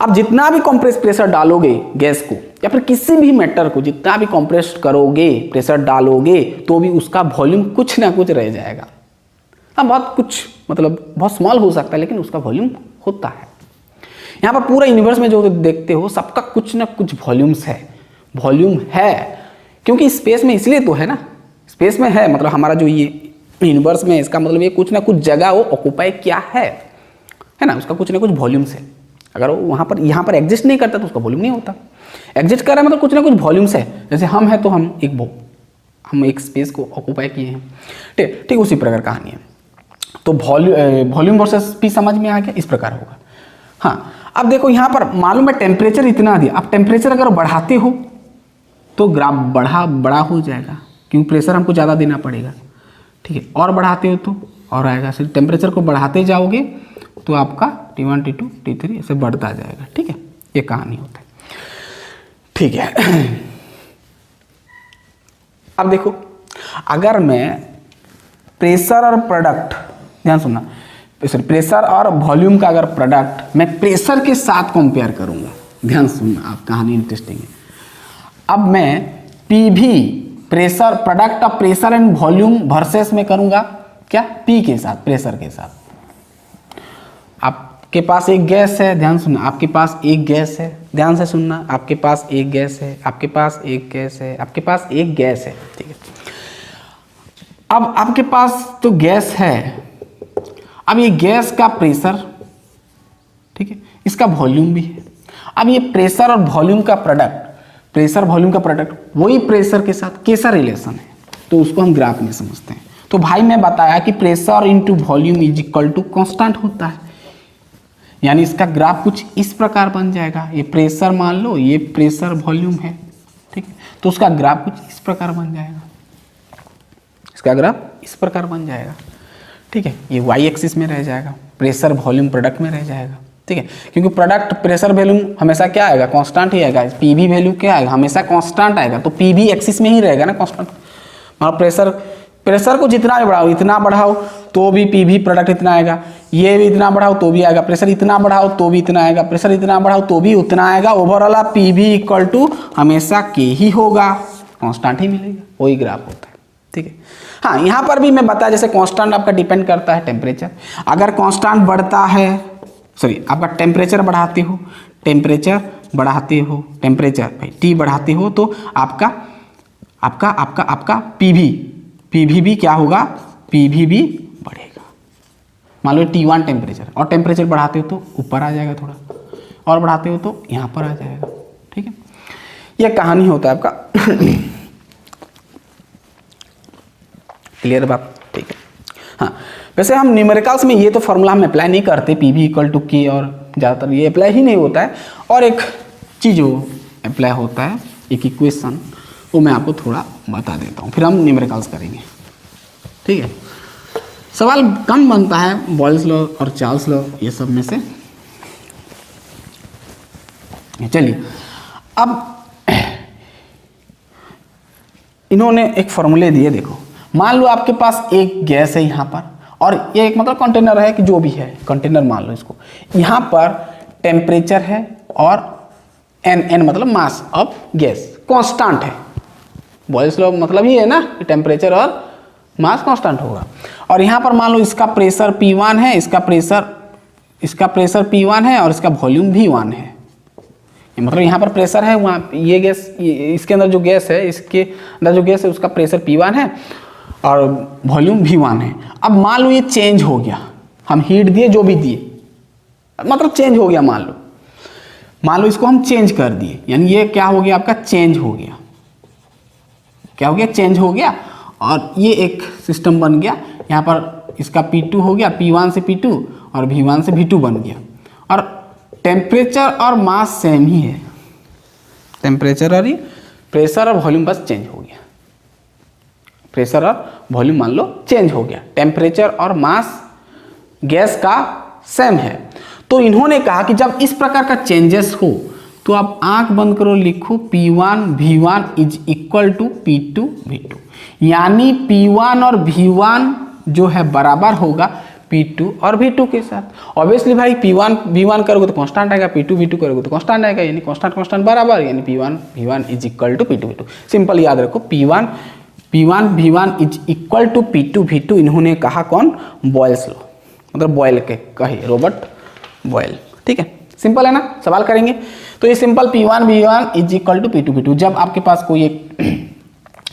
Speaker 1: अब जितना भी कंप्रेस प्रेशर डालोगे गैस को या फिर किसी भी मैटर को, जितना भी कंप्रेस करोगे, प्रेशर डालोगे, तो भी उसका वॉल्यूम कुछ ना कुछ रह जाएगा। हाँ, बहुत कुछ, मतलब बहुत स्मॉल हो सकता है, लेकिन उसका वॉल्यूम होता है। यहाँ पर पूरा यूनिवर्स में जो देखते हो, सबका कुछ ना कुछ वॉल्यूम्स है, वॉल्यूम है, क्योंकि स्पेस में इसलिए तो है ना, स्पेस में है, मतलब हमारा जो ये यूनिवर्स में, इसका मतलब ये कुछ ना कुछ जगह वो ऑक्यूपाई किया है ना, उसका कुछ ना कुछ वॉल्यूम्स है। अगर वो वहाँ पर यहाँ पर एग्जिस्ट नहीं करता तो उसका वॉल्यूम नहीं होता। एग्जिस्ट कर रहा है मतलब कुछ ना कुछ वॉल्यूम्स है, जैसे हम हैं तो हम एक स्पेस को ऑक्यूपाई किए हैं, ठीक, उसी प्रकार कहानी है। तो वॉल्यूम वर्सेस पी समझ में आ गया, इस प्रकार होगा। हाँ, अब देखो यहाँ पर मालूम है टेम्परेचर इतना दिया, अब टेम्परेचर अगर बढ़ाते हो तो ग्राफ बड़ा हो जाएगा, क्योंकि प्रेशर हमको ज़्यादा देना पड़ेगा, ठीक है। और बढ़ाते हो तो और आएगा, सिर्फ टेम्परेचर को बढ़ाते जाओगे तो आपका T1 T2 T3 ऐसे बढ़ता जाएगा, ठीक है। ये कहानी होता है, ठीक है। अब देखो, अगर मैं प्रेशर और प्रोडक्ट, ध्यान सुनना, प्रेशर और वॉल्यूम का अगर प्रोडक्ट मैं प्रेशर के साथ कंपेयर करूंगा, ध्यान सुनना, आप कहानी इंटरेस्टिंग है। अब मैं PV, pressure, product of pressure and volume versus में करूंगा क्या, P के साथ, प्रेशर के साथ। आपके पास एक गैस है, ध्यान सुनना, आपके पास एक गैस है, ध्यान से सुनना, आपके पास एक गैस है, आपके पास एक गैस है, आपके पास एक गैस है, ठीक है। अब आपके पास तो गैस है, अब ये गैस का प्रेशर, ठीक है, इसका वॉल्यूम भी है। अब ये प्रेशर और वॉल्यूम का प्रोडक्ट, प्रेशर वॉल्यूम का प्रोडक्ट, वही प्रेशर के साथ कैसा रिलेशन है, तो उसको हम ग्राफ में समझते हैं। तो भाई मैं बताया कि pressure into volume is equal to constant होता है, यानी इसका ग्राफ कुछ इस प्रकार बन जाएगा। ये प्रेशर मान लो, ये प्रेशर वॉल्यूम है, ठीक है, तो उसका ग्राफ कुछ इस प्रकार बन जाएगा, इसका ग्राफ इस प्रकार बन जाएगा, ठीक है। ये वाई एक्सिस में रह जाएगा, प्रेशर वॉल्यूम प्रोडक्ट में रह जाएगा, ठीक है, क्योंकि प्रोडक्ट प्रेशर वॉल्यूम हमेशा क्या आएगा, कांस्टेंट ही आएगा। पीवी वैल्यू क्या आएगा, हमेशा कांस्टेंट आएगा, तो पीवी एक्सिस में ही रहेगा ना कांस्टेंट। मतलब प्रेशर को जितना भी बढ़ाओ, इतना बढ़ाओ तो भी पीवी प्रोडक्ट इतना आएगा, ये भी इतना बढ़ाओ तो भी आएगा, प्रेशर इतना बढ़ाओ तो भी इतना आएगा, प्रेशर इतना बढ़ाओ तो भी उतना आएगा। ओवरऑल आप पीवी इक्वल टू हमेशा के ही होगा, कांस्टेंट ही मिलेगा, वही ग्राफ होता है, ठीक है। हाँ, यहाँ पर भी मैं बताया जैसे कांस्टेंट आपका डिपेंड करता है टेम्परेचर, अगर कांस्टेंट बढ़ता है, सॉरी आपका टेम्परेचर बढ़ाते हो, टेम्परेचर भाई टी बढ़ाते हो, तो आपका आपका आपका आपका पीवी भी क्या होगा, पीवी भी बढ़ेगा। मान लो T1 टेम्परेचर, और टेम्परेचर बढ़ाते हो तो ऊपर आ जाएगा थोड़ा, और बढ़ाते हो तो यहाँ पर आ जाएगा, ठीक है। ये कहानी होता है आपका क्लियर बात, ठीक है। हाँ, वैसे हम न्यूमेरिकल्स में ये तो फॉर्मूला हम अप्लाई नहीं करते, पीवी इक्वल टू के, और ज़्यादातर ये अप्लाई ही नहीं होता है। और एक चीज़ वो अप्लाई होता है, एक इक्वेशन, वो मैं आपको थोड़ा बता देता हूँ, फिर हम न्यूमेरिकल्स करेंगे, ठीक है। सवाल कम बनता है बॉयल्स लॉ और चार्ल्स लॉ ये सब में से। चलिए, अब इन्होंने एक फॉर्मूले दिए, देखो मान लो आपके पास एक गैस है यहाँ पर, और ये एक मतलब कंटेनर है कि जो भी है कंटेनर मान लो इसको, यहाँ पर टेम्परेचर है और एन मतलब मास ऑफ गैस कांस्टेंट है। बॉयल्स लॉ मतलब ये है ना कि टेम्परेचर और मास कांस्टेंट होगा। और यहाँ पर मान लो इसका प्रेशर P1 है, इसका प्रेशर P1 है, और इसका वॉल्यूम V1 है। मतलब यहाँ पर प्रेशर है, वहाँ ये गैस, इसके अंदर जो गैस है, इसके अंदर जो गैस है उसका प्रेशर P1 है और वॉल्यूम V1 है। अब मान लो ये चेंज हो गया, हम हीट दिए जो भी दिए, मतलब चेंज हो गया, मान लो इसको हम चेंज कर दिए, यानी ये क्या हो गया आपका, चेंज हो गया, क्या हो गया, चेंज हो गया। और ये एक सिस्टम बन गया, यहाँ पर इसका P2 हो गया, P1 से P2 और V1 से V2 बन गया। और टेम्परेचर और मास सेम ही है, टेम्परेचर और प्रेशर और वॉल्यूम बस चेंज हो गया, प्रेशर और वॉल्यूम मान लो चेंज हो गया, टेम्परेचर और मास गैस का सेम है। तो इन्होंने कहा कि जब इस प्रकार का चेंजेस हो तो आप आंख बंद करो, लिखो P1 V1 is equal to P2 V2, यानी P1 और V1 जो है बराबर होगा P2 और V2 के साथ। ऑब्वियसली भाई P1 V1 करोगे तो कांस्टेंट आएगा, P2 V2 करोगे तो कांस्टेंट आएगा, यानी कांस्टेंट बराबर, यानी P1 V1 is equal to P2 V2। Simple याद रखो, P1 V1 is equal to P2 V2 इन्होंने कहा कौन, बॉयल्स लॉ, मतलब बॉयल के कहे, रॉबर्ट बॉयल, ठीक है। सिंपल है ना, सवाल करेंगे तो ये simple P1 V1 is equal to P2 V2। जब आपके पास कोई एक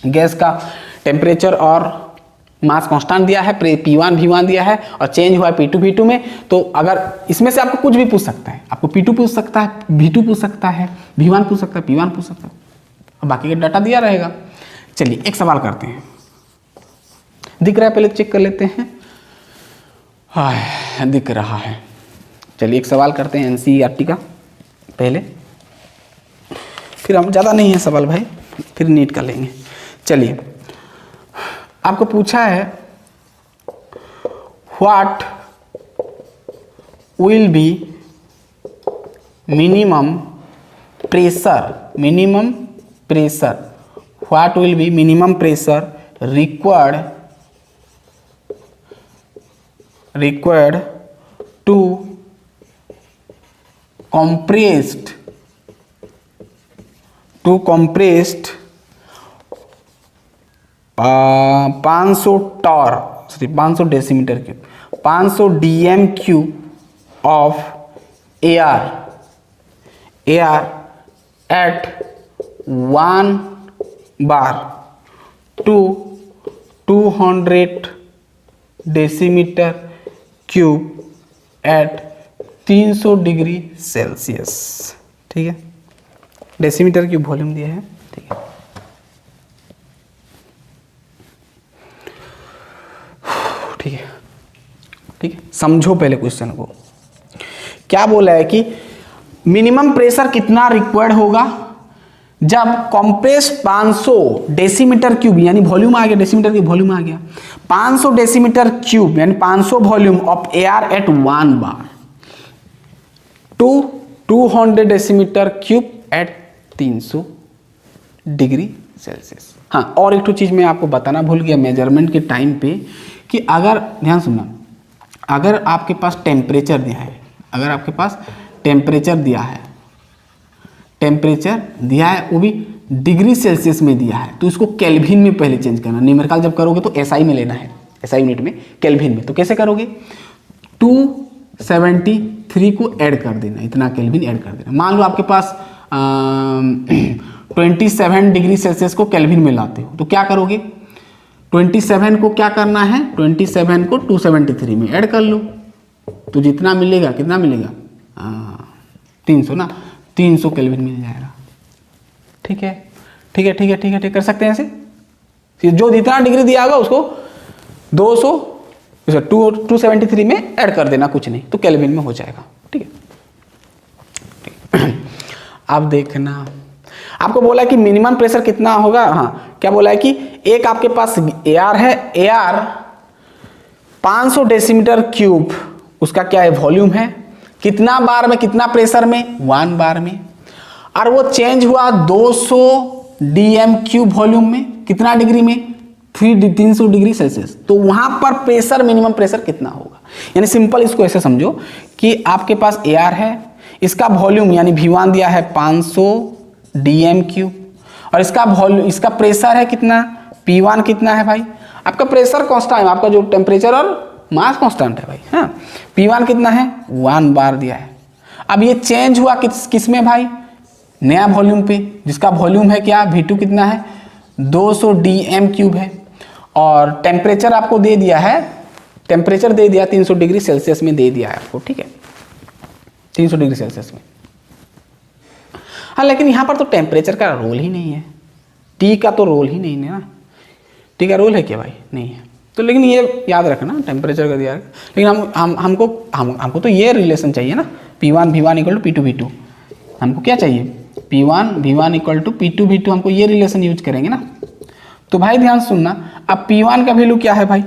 Speaker 1: गैस का टेम्परेचर और मास कांस्टेंट दिया है, P1 V1 दिया है और चेंज हुआ है P2 V2 में, तो अगर इसमें से आपको कुछ भी पूछ सकता है, आपको P2 पूछ सकता है, V2 पूछ सकता है, V1 पूछ सकता है, P1 पूछ सकता है, और बाकी का डाटा दिया रहेगा। चलिए एक सवाल करते हैं, दिख रहा है, पहले चेक कर लेते हैं। हाँ दिख रहा है। चलिए एक सवाल करते हैं NCERT का पहले, फिर हम ज़्यादा नहीं है सवाल भाई, फिर नीट कर लेंगे। चलिए आपको पूछा है what will be minimum pressure, what will be minimum pressure required to compressed 500 decimetre cube, 500 dm cube of air at 1 bar to 200 decimetre cube at 300 degree Celsius, ठीक है। डेसीमीटर क्यूब वॉल्यूम दिया है, ठीक है। ठीक है, ठीक है, समझो पहले क्वेश्चन को। क्या बोला है कि मिनिमम प्रेशर कितना रिक्वायर्ड होगा जब कंप्रेस 500 डेसीमीटर क्यूब, यानी वॉल्यूम आ गया, डेसीमीटर की वॉल्यूम आ गया, 500 डेसीमीटर क्यूब यानी 500 volume of air at 1 bar to 200 decimetre cube at 300 degree Celsius. हाँ, और एक तो चीज मैं आपको बताना भूल गया मेजरमेंट के टाइम पे कि अगर ध्यान सुनना, अगर आपके पास टेम्परेचर दिया है, अगर आपके पास टेम्परेचर दिया है, टेम्परेचर दिया है वो भी डिग्री सेल्सियस में दिया है, तो इसको केल्विन में पहले चेंज करना। न्यूमेरिकल जब करोगे तो एसआई में लेना है, एसआई यूनिट में, केल्विन में। तो कैसे करोगे, 273 को ऐड कर देना, इतना केल्विन ऐड कर देना। मान लो आपके पास 27 डिग्री सेल्सियस को केल्विन में लाते हो, तो क्या करोगे, 27 को क्या करना है, 27 को 273 में ऐड कर लो, तो जितना मिलेगा, कितना मिलेगा, 300 ना, 300 केल्विन मिल जाएगा। ठीक है, ठीक है, ठीक है, ठीक है, ठीक कर सकते हैं ऐसे। जो जितना डिग्री दिया होगा उसको 273 में ऐड कर देना, कुछ नहीं, तो केल्विन में हो जाएगा। ठीक है, अब देखना, आपको बोला कि मिनिमम प्रेशर कितना होगा। हाँ, क्या बोला है कि एक आपके पास एयर है, एयर 500 डेसीमीटर क्यूब, उसका क्या है, वॉल्यूम है, कितना बार में, कितना प्रेशर में, 1 बार में, और वो चेंज हुआ 200 डीएम क्यूब वॉल्यूम में, कितना डिग्री में, 300 डिग्री सेल्सियस। तो वहां पर प्रेशर, मिनिमम प्रेशर कितना होगा। यानी सिंपल इसको ऐसे समझो कि आपके पास एयर है, इसका वॉल्यूम यानी V1 दिया है 500 डीएम क्यूब, और इसका वॉल्यूम, इसका प्रेशर है कितना, P1 कितना है भाई, आपका प्रेशर कांस्टेंट है, आपका जो टेम्परेचर और मास कांस्टेंट है भाई। हाँ, P1 कितना है, 1 बार दिया है। अब ये चेंज हुआ किस में भाई, नया वॉल्यूम पे, जिसका वॉल्यूम है क्या, V2 कितना है, 200 डीएम क्यूब है, और टेम्परेचर आपको दे दिया है, टेम्परेचर दे दिया 300 डिग्री सेल्सियस में दे दिया है आपको। ठीक है, 300 डिग्री सेल्सियस में। हाँ, लेकिन यहाँ पर तो टेम्परेचर का रोल ही नहीं है, टी का तो रोल ही नहीं है ना, टी का रोल है क्या भाई, नहीं है। तो लेकिन ये याद रखना, टेम्परेचर का दिया है, लेकिन हमको तो ये रिलेशन चाहिए ना, P1 V1 equal to P2 V2। हमको क्या चाहिए, P1 V1 equal to P2 V2, हमको ये रिलेशन यूज करेंगे ना। तो भाई ध्यान सुनना, अब P1 का वैल्यू क्या है भाई,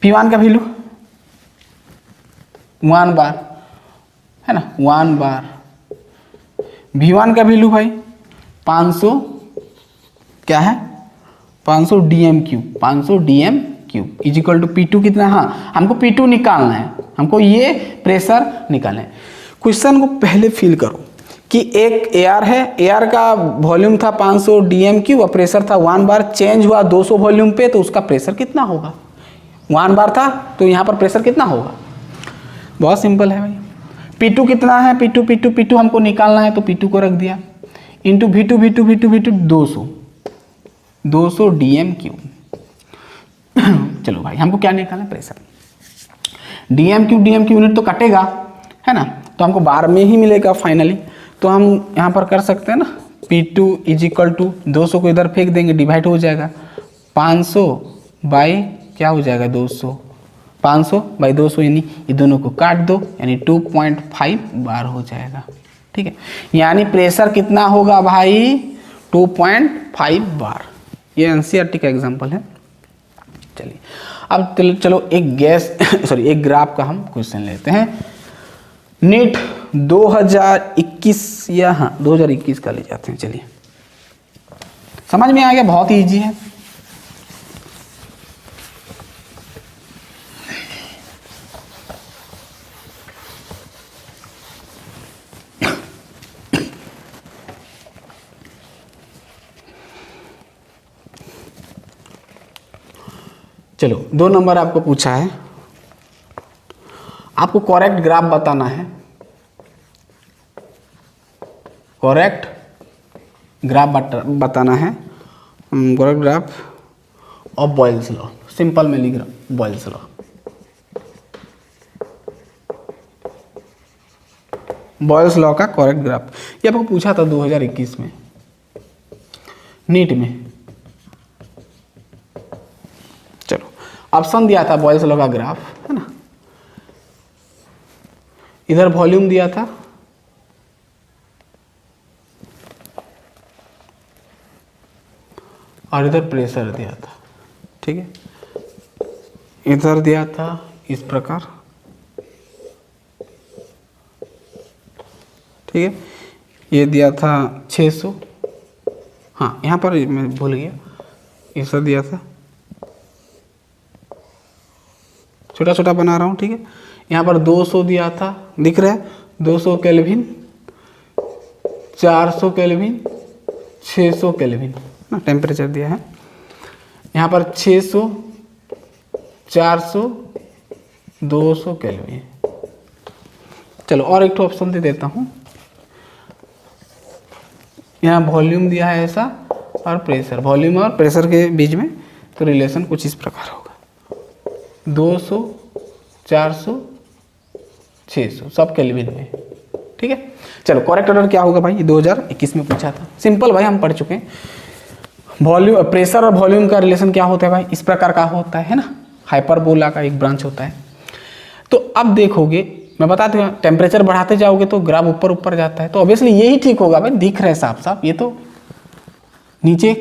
Speaker 1: P1 का वैल्यू 1 बार है ना, 1 बार। V1 का वैल्यू भाई 500 क्या है, 500 DM cube, 500 DM cube is equal to P2 कितना। हाँ, हमको P2 निकालना है, हमको ये प्रेशर निकालना है। क्वेश्चन को पहले फिल करो कि एक एयर है, एयर का वॉल्यूम था 500 डीएम क्यूब और प्रेशर था 1 बार, चेंज हुआ 200 वॉल्यूम पे, तो उसका प्रेशर कितना होगा, 1 बार था तो यहाँ पर प्रेशर कितना होगा। बहुत सिंपल है भाई। P2 कितना है, P2 हमको निकालना है, तो P2 को रख दिया इंटू V2 200 डीएम क्यूब। चलो भाई, हमको क्या निकालना है, प्रेशर। डीएम क्यूब यूनिट तो कटेगा है ना, तो हमको बार में ही मिलेगा फाइनली। तो हम यहाँ पर कर सकते हैं ना, P2 इज इक्वल टू 200 को इधर फेंक देंगे, डिवाइड हो जाएगा 500 बाई क्या हो जाएगा 200, 500 बाई 200, यानी ये दोनों को काट दो, यानी 2.5 बार हो जाएगा। ठीक है, यानी प्रेशर कितना होगा भाई, 2.5 बार। ये एनसीईआरटी का एग्जांपल है। चलिए अब चलो एक ग्राफ का हम क्वेश्चन लेते हैं। नीट 2021 या हाँ 2021 का ले जाते हैं। चलिए, समझ में आ गया, बहुत ही ईजी है। चलो 2 नंबर आपको पूछा है, आपको करेक्ट ग्राफ बताना है, करेक्ट ग्राफ बताना है, correct graph of Boyle's law. Simple में लिख रहा हूं, बॉयल्स लॉ। बॉयल्स लॉ का करेक्ट ग्राफ। ये आपको पूछा था 2021 में नीट में। चलो ऑप्शन दिया था बॉयल्स लॉ का ग्राफ, है ना। इधर वॉल्यूम दिया था, और इधर प्रेशर दिया था, ठीक है। इधर दिया था इस प्रकार, ठीक है। ये दिया था 600, हाँ यहाँ पर मैं भूल गया, ऐसा दिया था, छोटा छोटा बना रहा हूँ, ठीक है। यहाँ पर 200 दिया था, दिख रहा है, 200 केल्विन, 400 केल्विन, 600 केल्विन ना टेम्परेचर दिया है। यहाँ पर 600, 400, 200 केल्विन। चलो और एक ऑप्शन दे देता हूँ। यहाँ वॉल्यूम दिया है ऐसा, और प्रेशर, वॉल्यूम और प्रेशर के बीच में तो रिलेशन कुछ इस प्रकार होगा, 200, 400, 600 सब केल्विन में, ठीक है। चलो करेक्ट ऑर्डर क्या होगा भाई, 2021 में पूछा था, सिंपल भाई हम पढ़ चुके हैं। वॉल्यूम, प्रेशर और वॉल्यूम का रिलेशन क्या होता है भाई, इस प्रकार का होता है ना, हाइपरबोला का एक ब्रांच होता है। तो अब देखोगे, मैं बताते हूँ, टेम्परेचर बढ़ाते जाओगे तो ग्राफ ऊपर ऊपर जाता है, तो ऑब्वियसली यही ठीक होगा भाई, दिख रहे साफ साफ, ये तो नीचे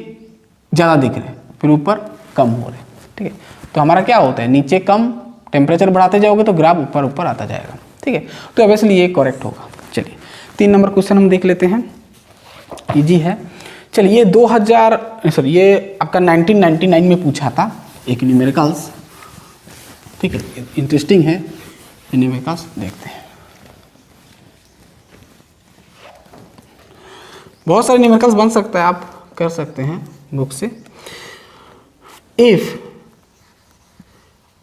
Speaker 1: ज़्यादा दिख रहे फिर ऊपर कम हो रहे, ठीक है। तो हमारा क्या होता है, नीचे कम, टेम्परेचर बढ़ाते जाओगे तो ग्राफ ऊपर ऊपर आता जाएगा, ठीक है। तो ऑब्वियसली ये करेक्ट होगा। चलिए 3 नंबर क्वेश्चन हम देख लेते हैं, इजी है। चलिए ये 2000 सॉरी ये आपका 1999 में पूछा था एक न्यूमेरिकल्स, ठीक है, इंटरेस्टिंग है न्यूमेरिकल्स, देखते हैं। बहुत सारे न्यूमेरिकल्स बन सकता है, आप कर सकते हैं बुक से।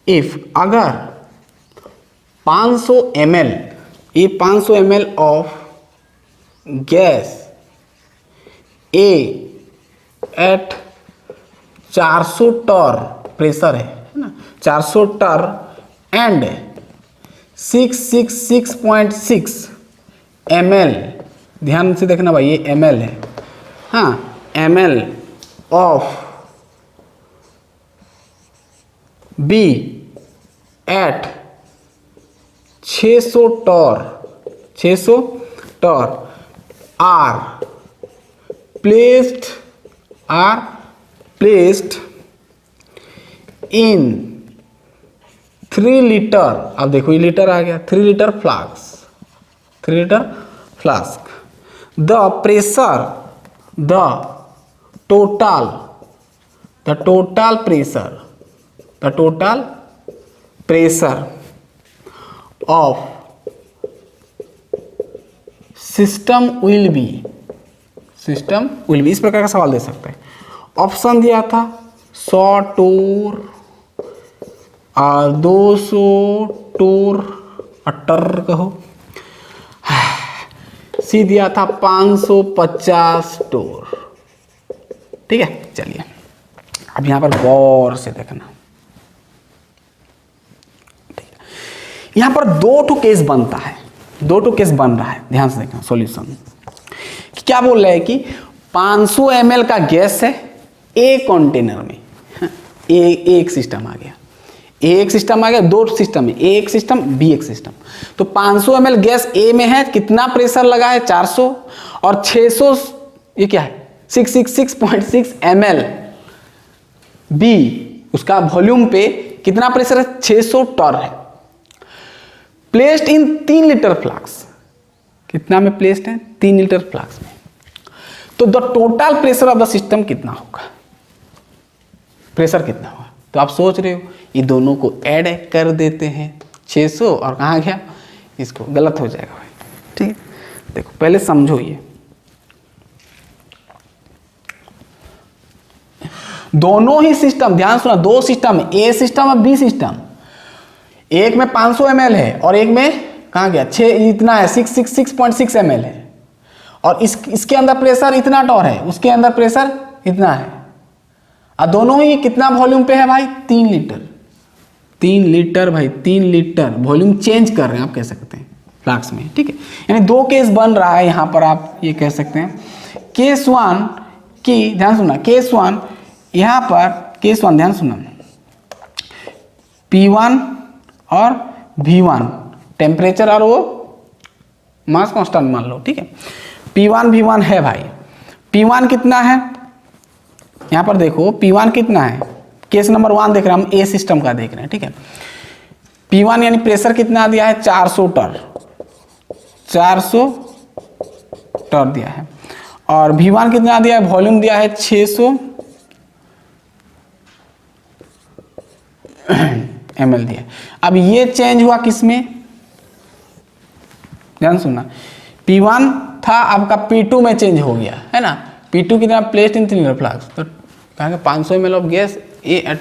Speaker 1: इफ अगर 500 ml, ये 500 ml of gas A at 400 torr pressure है ना, 400 टर एंड 666.6 ml, ध्यान से देखना भाई ये ml है, हाँ ml ऑफ बी एट 600 टर, 600 टर आर प्लेस्ड इन 3 लीटर, अब देखो ये लीटर आ गया, 3 litre flask, 3 litre flask, the pressure, the total pressure of system will be, इस प्रकार का सवाल दे सकते हैं। ऑप्शन दिया था 100 टोर और 200 टोर, अटर कहो, सी दिया था 550 टोर, ठीक है। चलिए अब यहां पर गौर से देखना, यहां पर 2 केस बनता है, 2 केस बन रहा है, ध्यान से देखना सॉल्यूशन। क्या बोल रहे हैं कि 500 ml का गैस है ए कंटेनर में, एक सिस्टम आ गया, एक सिस्टम आ गया, 2 सिस्टम है, एक सिस्टम बी एक सिस्टम। तो 500 ml गैस ए में है, कितना प्रेशर लगा है 400, और 600 ये क्या है 666.6 ml बी, उसका वॉल्यूम पे कितना प्रेशर है 600 टर है, प्लेस्ड इन 3 लीटर फ्लास्क, कितना में प्लेस्ड है 3 लीटर फ्लास्क में। तो the total pressure of the system कितना होगा, प्रेशर कितना होगा। तो आप सोच रहे हो ये दोनों को ऐड कर देते हैं, 600 और कहाँ गया, इसको गलत हो जाएगा भाई, ठीक है। देखो पहले समझो, ये दोनों ही सिस्टम, ध्यान सुना, 2 सिस्टम, ए सिस्टम और बी सिस्टम, एक में 500 ml है और एक में कहाँ गया 6 इतना है 666.6 ml है, और इसके अंदर प्रेशर इतना टॉर है, उसके अंदर प्रेशर इतना है, और दोनों ही कितना वॉल्यूम पे है भाई 3 लीटर, 3 लीटर भाई, 3 लीटर वॉल्यूम चेंज कर रहे हैं आप कह सकते हैं, फ्लास्क में, ठीक है। यानी दो केस बन रहा है यहाँ पर, आप ये कह सकते हैं। केस वन की ध्यान सुनना, केस वन यहाँ पर, केस वन ध्यान सुनना, P1 और V1 टेम्परेचर और वो मास कांस्टेंट मान लो, ठीक है। P1 V1 है भाई, P1 कितना है यहाँ पर देखो, P1 कितना है, केस नंबर 1 देख रहे हैं हम, ए सिस्टम का देख रहे हैं, ठीक है। P1 यानी प्रेशर कितना दिया है, 400 टर, 400 टर दिया है। और V1 कितना दिया है, वॉल्यूम दिया है 600 ml दिया है। अब ये चेंज हुआ किसमें, ध्यान सुनना, P1 था आपका P2 में चेंज हो गया है ना। P2 कितना, प्लेस्ड इन 3 लीटर फ्लास्क, तो कहेंगे 500 ml of gas A at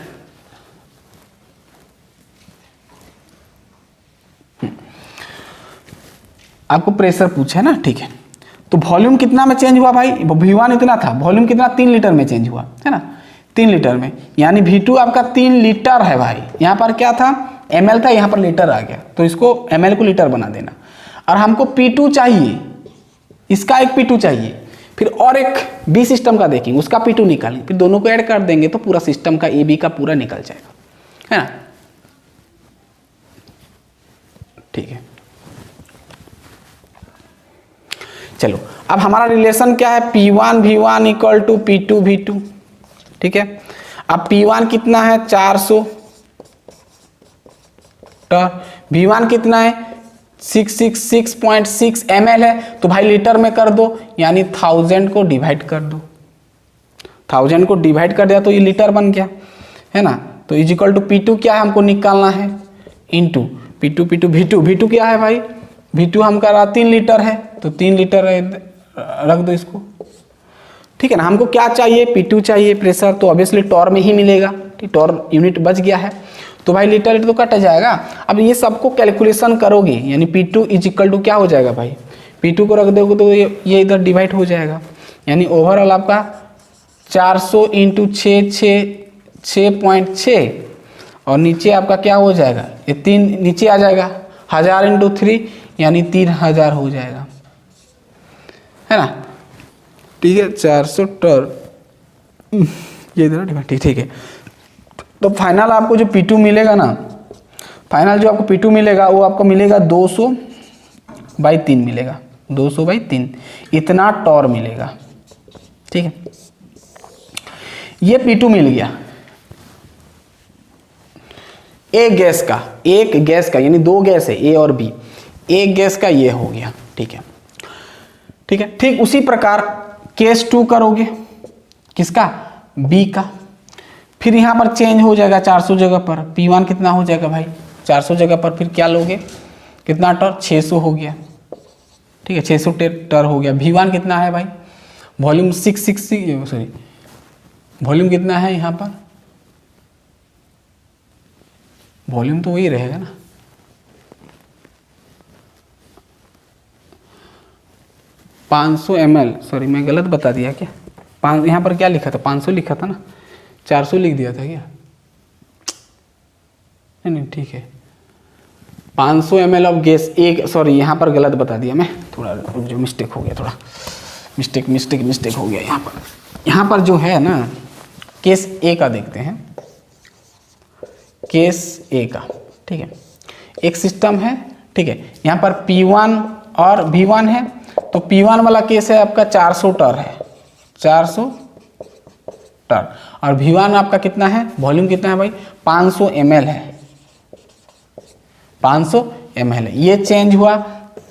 Speaker 1: आपको प्रेशर पूछा है ना, ठीक है। तो वॉल्यूम कितना में चेंज हुआ भाई, V1 इतना था, वॉल्यूम कितना, 3 लीटर में चेंज हुआ है ना, 3 लीटर में, यानी V2 आपका 3 लीटर है भाई। यहाँ पर क्या था, ml था, यहाँ पर लीटर आ गया, तो इसको ml को लीटर बना देना। और हमको P2 चाहिए, इसका एक P2 चाहिए, फिर और एक B सिस्टम का देखेंगे, उसका P2 निकालेंगे, फिर दोनों को ऐड कर देंगे तो पूरा सिस्टम का AB का पूरा निकल जाएगा, है ना, ठीक है। चलो अब हमारा रिलेशन क्या है, P1 V1 equal to P2 V2, ठीक है। अब P1 कितना है, 400 टर, V1 कितना है, 666.6 ml है, तो भाई लीटर में कर दो, यानी 1000 को डिवाइड कर दो, 1000 को डिवाइड कर दिया तो ये लीटर बन गया, है ना। तो इज इक्वल टू P2 क्या है हमको निकालना है, इनटू P2 V2 क्या है भाई, V2 हम कर रहा 3 लीटर है, तो 3 लीटर रख दो इसको, ठीक है ना। हमको क्या चाहिए, P2 चाहिए प्रेशर, तो ऑब्वियसली टॉर में ही मिलेगा, टॉर यूनिट बच गया है, तो भाई लीटर तो कट जाएगा। अब ये सबको कैलकुलेशन करोगे, यानी P2 इज इक्वल टू क्या हो जाएगा भाई, P2 को रख दोगे तो ये इधर डिवाइड हो जाएगा, यानी ओवरऑल आपका 400 इंटू 6.6 और नीचे आपका क्या हो जाएगा, ये 3 नीचे आ जाएगा, 1000 इंटू 3 यानी 3000 हो जाएगा, है ना, ठीक है। 400 टर ये इधर डिवाइड, ठीक है। तो फाइनल आपको जो P2 मिलेगा ना, फाइनल जो आपको P2 मिलेगा वो आपको मिलेगा 200/3 मिलेगा, 200/3 इतना टॉर मिलेगा, ठीक है। ये P2 मिल गया एक गैस का यानी 2 गैस है A और B, एक गैस का ये हो गया, ठीक है, ठीक है। ठीक उसी प्रकार केस 2 करोगे, किसका, B का, फिर यहाँ पर चेंज हो जाएगा 400 जगह पर, P1 कितना हो जाएगा भाई, 400 जगह पर फिर क्या लोगे, कितना टर, 600 हो गया, ठीक है, 600 टर हो गया। V1 कितना है भाई, वॉल्यूम 666, सॉरी वॉल्यूम कितना है यहाँ पर, वॉल्यूम तो वही रहेगा ना, 500 ml, सॉरी मैं गलत बता दिया क्या, यहाँ पर क्या लिखा था, 500 लिखा था ना, 400 लिख दिया था क्या, नहीं ठीक है, 500 ml ऑफ गैस एक, सॉरी यहाँ पर गलत बता दिया मैं, थोड़ा जो मिस्टेक हो गया, थोड़ा मिस्टेक हो गया यहाँ पर जो है ना, केस ए का देखते हैं, केस ए का, ठीक है। एक सिस्टम है, ठीक है, यहाँ पर P1 और V1 है, तो P1 वाला केस है आपका 400 टर है, 400 टर, और V1 आपका कितना है, वॉल्यूम कितना है भाई, 500 ml है, 500 ml है। ये चेंज हुआ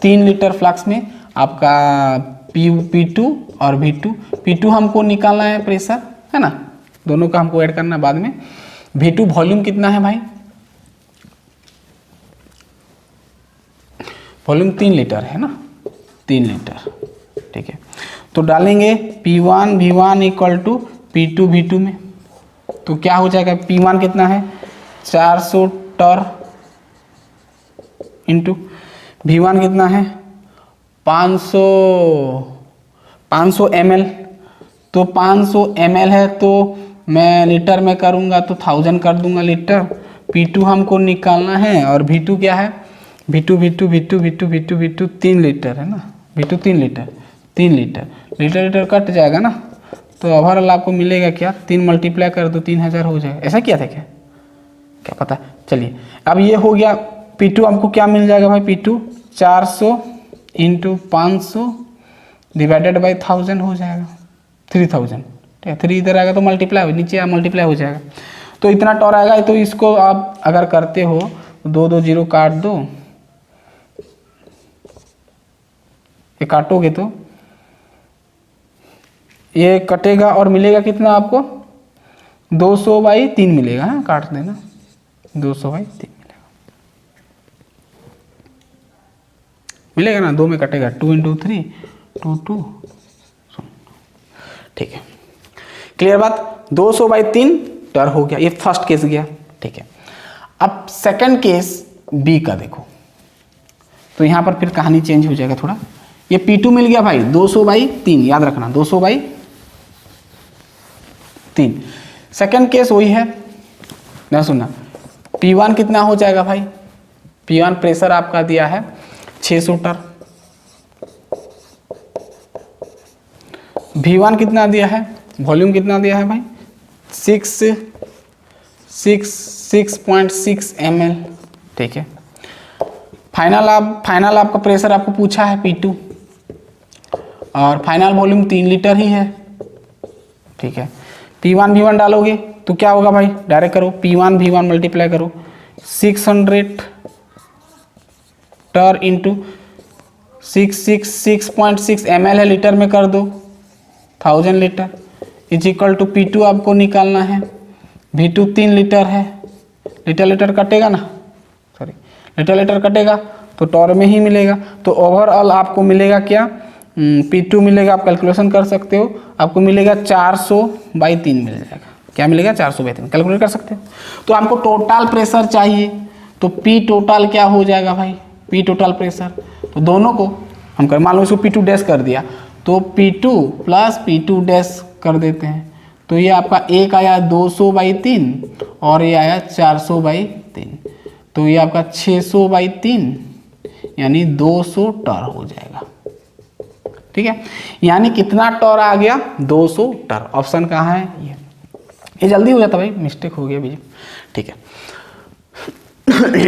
Speaker 1: 3 लीटर फ्लास्क में आपका P2 और V2, P2 हमको निकालना है प्रेशर, है ना, दोनों का हमको ऐड करना बाद में। V2 वॉल्यूम कितना है भाई, वॉल्यूम 3 लीटर है ना, 3 लीटर, ठीक है। तो डालेंगे P1 V1 equal to P2 V2 में, तो क्या हो जाएगा, P1 कितना है 400 टर इंटू V1 कितना है 500 ml, तो 500 ml है, तो मैं लीटर में करूँगा तो 1000 कर दूंगा लीटर। P2 हमको निकालना है और V2 क्या है V2 3 लीटर है ना, V2 3 litre, 3 litre, litre cut जाएगा ना, तो ओवरऑल आपको मिलेगा क्या, 3 मल्टीप्लाई कर दो 3000 हो जाएगा। ऐसा किया था क्या, क्या पता। चलिए अब ये हो गया। P2 हमको क्या मिल जाएगा भाई, P2 400 इंटू 500 डिवाइडेड बाई 1000 हो जाएगा, 3000। ठीक है, 3 इधर आएगा तो मल्टीप्लाई नीचे मल्टीप्लाई हो जाएगा, तो इतना टॉर आएगा। तो इसको आप अगर करते हो 2 2 0 काट दो, ये काटोगे तो ये कटेगा और मिलेगा कितना आपको, 200/3 मिलेगा। हाँ काट देना, 200/3 मिलेगा ना, 2 में कटेगा, 2 × 3 2 2। ठीक है, क्लियर बात। 200/3 टर हो गया, ये फर्स्ट केस गया। ठीक है, अब सेकंड केस बी का देखो, तो यहां पर फिर कहानी चेंज हो जाएगा थोड़ा। ये P2 मिल गया भाई 200/3, याद रखना 200/3। सेकंड केस वही है ना, सुनना। P1 कितना हो जाएगा भाई, P1 प्रेशर आपका दिया है 600 टर, V1 कितना दिया है, वॉल्यूम कितना दिया है भाई, 6.6 ml। ठीक है, फाइनल आपका प्रेशर आपको पूछा है P2, और फाइनल वॉल्यूम 3 लीटर ही है। ठीक है, P1 V1 डालोगे तो क्या होगा भाई, डायरेक्ट करो, P1 V1 मल्टीप्लाई करो, 600 टर इंटू 6.6 ml है, लीटर में कर दो 1000 litre, is equal to P2 आपको निकालना है, V2 3 लीटर है, लीटर कटेगा ना, सॉरी लीटर कटेगा तो टॉर में ही मिलेगा। तो ओवरऑल आपको मिलेगा क्या, P2 मिलेगा, आप कैलकुलेशन कर सकते हो, आपको मिलेगा 400/3 मिल जाएगा। क्या मिलेगा, 400/3, कैलकुलेट कर सकते हो। तो आपको टोटल प्रेशर चाहिए, तो P टोटल क्या हो जाएगा भाई, P टोटल प्रेशर, तो दोनों को हम कर, मान लो इसको P2 डैश कर दिया, तो P2 प्लस P2 डैश कर देते हैं, तो ये आपका एक आया 200/3 और ये आया 400/3, तो ये आपका 600/3 यानी 200 टर हो जाएगा। ठीक है, यानी कितना टर आ गया, 200 टर। ऑप्शन कहाँ है, ये जल्दी हो जाता भाई, मिस्टेक हो गया बीच। ठीक है,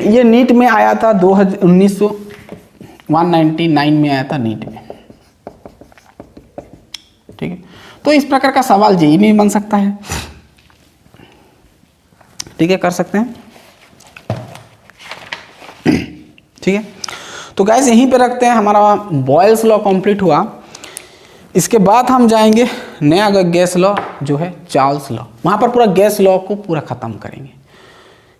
Speaker 1: ये नीट में आया था 199 में आया था नीट में। ठीक है, तो इस प्रकार का सवाल जेईई में बन सकता है। ठीक है, कर सकते हैं। ठीक है, तो गाइस यहीं पे रखते हैं, हमारा बॉयल्स लॉ कंप्लीट हुआ। इसके बाद हम जाएंगे नया गैस लॉ जो है चार्ल्स लॉ, वहाँ पर पूरा गैस लॉ को पूरा ख़त्म करेंगे।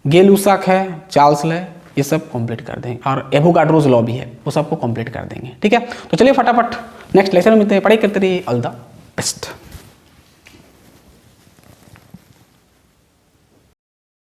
Speaker 1: गेल-लुसाक है, चार्ल्स लॉ, ये सब कंप्लीट कर देंगे, और एवोगाड्रोस लॉ भी है, वो सबको कंप्लीट कर देंगे। ठीक है, तो चलिए फटाफट नेक्स्ट लेक्चर में मिलते हैं, पढ़ाई करते रहिए, ऑल द बेस्ट।